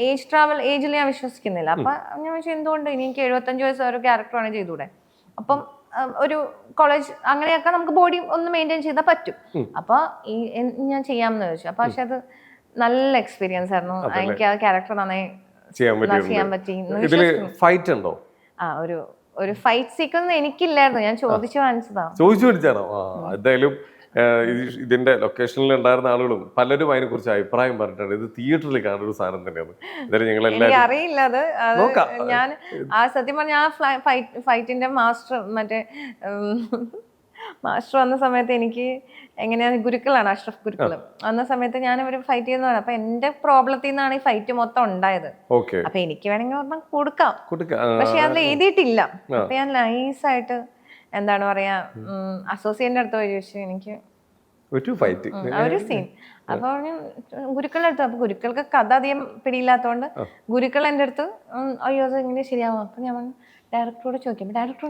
ഏജ് ട്രാവൽ, ഏജിൽ ഞാൻ വിശ്വസിക്കുന്നില്ല. അപ്പൊ ഞാൻ ചോദിച്ചു എന്തുകൊണ്ട് എനിക്ക് 75 വയസ്സ് ഒരു ക്യാരക്ടറാണ് ചെയ്തൂടെ. അപ്പം ഒരു കോളേജ് അങ്ങനെയൊക്കെ നമുക്ക് ബോഡി ഒന്ന് മെയിൻറ്റെയിൻ ചെയ്താൽ പറ്റും. അപ്പൊ ഞാൻ ചെയ്യാമെന്ന് ചോദിച്ചു. അപ്പൊ പക്ഷെ അത് നല്ല എക്സ്പീരിയൻസ് ആയിരുന്നു. എനിക്ക് ആ ക്യാരക്ടർ നന്നായി ചെയ്യാൻ പറ്റി. ഒരു ഫൈറ്റ് സീക്വൻസ് എനിക്കില്ലായിരുന്നു, ഞാൻ ചോദിച്ചു വാങ്ങിച്ചതാണോ? എന്തായാലും ഇതിന്റെ ലൊക്കേഷനിൽ ഉണ്ടായിരുന്ന ആളുകളും പലരും അതിനെ കുറിച്ച് അഭിപ്രായം പറഞ്ഞിട്ടുണ്ട്. ഇത് തിയേറ്ററിൽ കാണുന്ന ഒരു സാധനം തന്നെയാണ്. എനിക്ക് അറിയില്ല അത്. ഞാൻ ആ സത്യം പറഞ്ഞ ആ ഫൈറ്റിന്റെ മാസ്റ്റർ വന്ന സമയത്ത് എനിക്ക് എങ്ങനെയാണ്, ഗുരുക്കളാണ്, അഷ്റഫ് ഗുരുക്കൾ. വന്ന സമയത്ത് ഞാൻ ഒരു ഫൈറ്റ് ചെയ്യുന്നതാണ്. അപ്പൊ എന്റെ പ്രോബ്ലത്തിൽ നിന്നാണ് ഈ ഫൈറ്റ് മൊത്തം ഉണ്ടായത്. അപ്പൊ എനിക്ക് വേണമെങ്കിൽ ഒരെണ്ണം കൊടുക്കാം, പക്ഷെ അതിൽ എഴുതിയിട്ടില്ല. അപ്പൊ ഞാൻ നൈസായിട്ട് എന്താണ് പറയാ, അസോസിയേറ്റിന്റെ അടുത്ത് ചോദിച്ചു എനിക്ക് ഒരു സീൻ. അപ്പൊ ഗുരുക്കളുടെ അടുത്ത്, അപ്പൊ ഗുരുക്കൾക്ക് കഥ അധികം പിടിയില്ലാത്തതുകൊണ്ട് ഗുരുക്കൾ എൻ്റെ അടുത്ത് അയ്യോ അത് എങ്ങനെ ശരിയാവും. അപ്പൊ ഞാൻ ഡയറക്ടറോട് ചോദിക്കും, ഡയറക്ടർ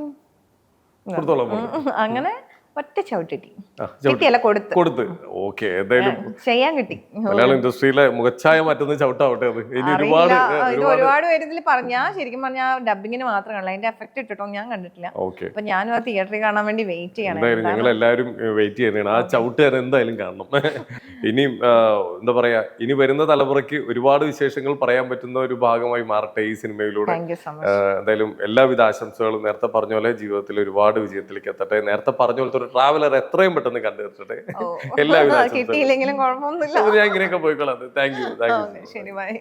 അങ്ങനെ ഒറ്റ ചവിട്ടിട്ടി കിട്ടിയല്ല കൊടുത്ത് ഓക്കെ എന്തായാലും ചെയ്യാൻ കിട്ടി. മലയാള ഇൻഡസ്ട്രിയിലെ മുഖച്ഛായ മാറ്റുന്ന ചവിട്ടാവട്ടെ അത്. ഇനി ഒരുപാട് ഇത് ഒരുപാട് പേര് ഇതിൽ ഞാൻ ശരിക്കും പറഞ്ഞാൽ ഡബിങ്ങിന് മാത്രമല്ല അതിന്റെ എഫക്ട് ഇട്ടിട്ടോ ഞാൻ കണ്ടിട്ടില്ല. അപ്പൊ ഞാനും ആ തിയേറ്ററിൽ കാണാൻ വേണ്ടി വെയിറ്റ് ചെയ്യണം. എന്തായാലും ഞങ്ങൾ എല്ലാവരും വെയിറ്റ് ചെയ്യുന്നതാണ്. ആ ചവിട്ട് ഞാൻ എന്തായാലും കാണണം. ഇനി എന്താ പറയാ, ഇനി വരുന്ന തലമുറയ്ക്ക് ഒരുപാട് വിശേഷങ്ങൾ പറയാൻ പറ്റുന്ന ഒരു ഭാഗമായി മാറട്ടെ ഈ സിനിമയിലൂടെ. എന്തായാലും എല്ലാവിധ ആശംസകളും. നേരത്തെ പറഞ്ഞ പോലെ ജീവിതത്തിൽ ഒരുപാട് വിജയത്തിലേക്ക് എത്തട്ടെ. നേരത്തെ പറഞ്ഞ പോലത്തെ ഒരു ട്രാവലർ എത്രയും പെട്ടെന്ന് കണ്ടെത്തട്ടെ. എല്ലാവിധ കിട്ടിയില്ലെങ്കിലും കുഴപ്പമൊന്നുമില്ല. ഞാൻ ഇങ്ങനെയൊക്കെ പോയിക്കോളാം. Thank you. ശരി, ബൈ.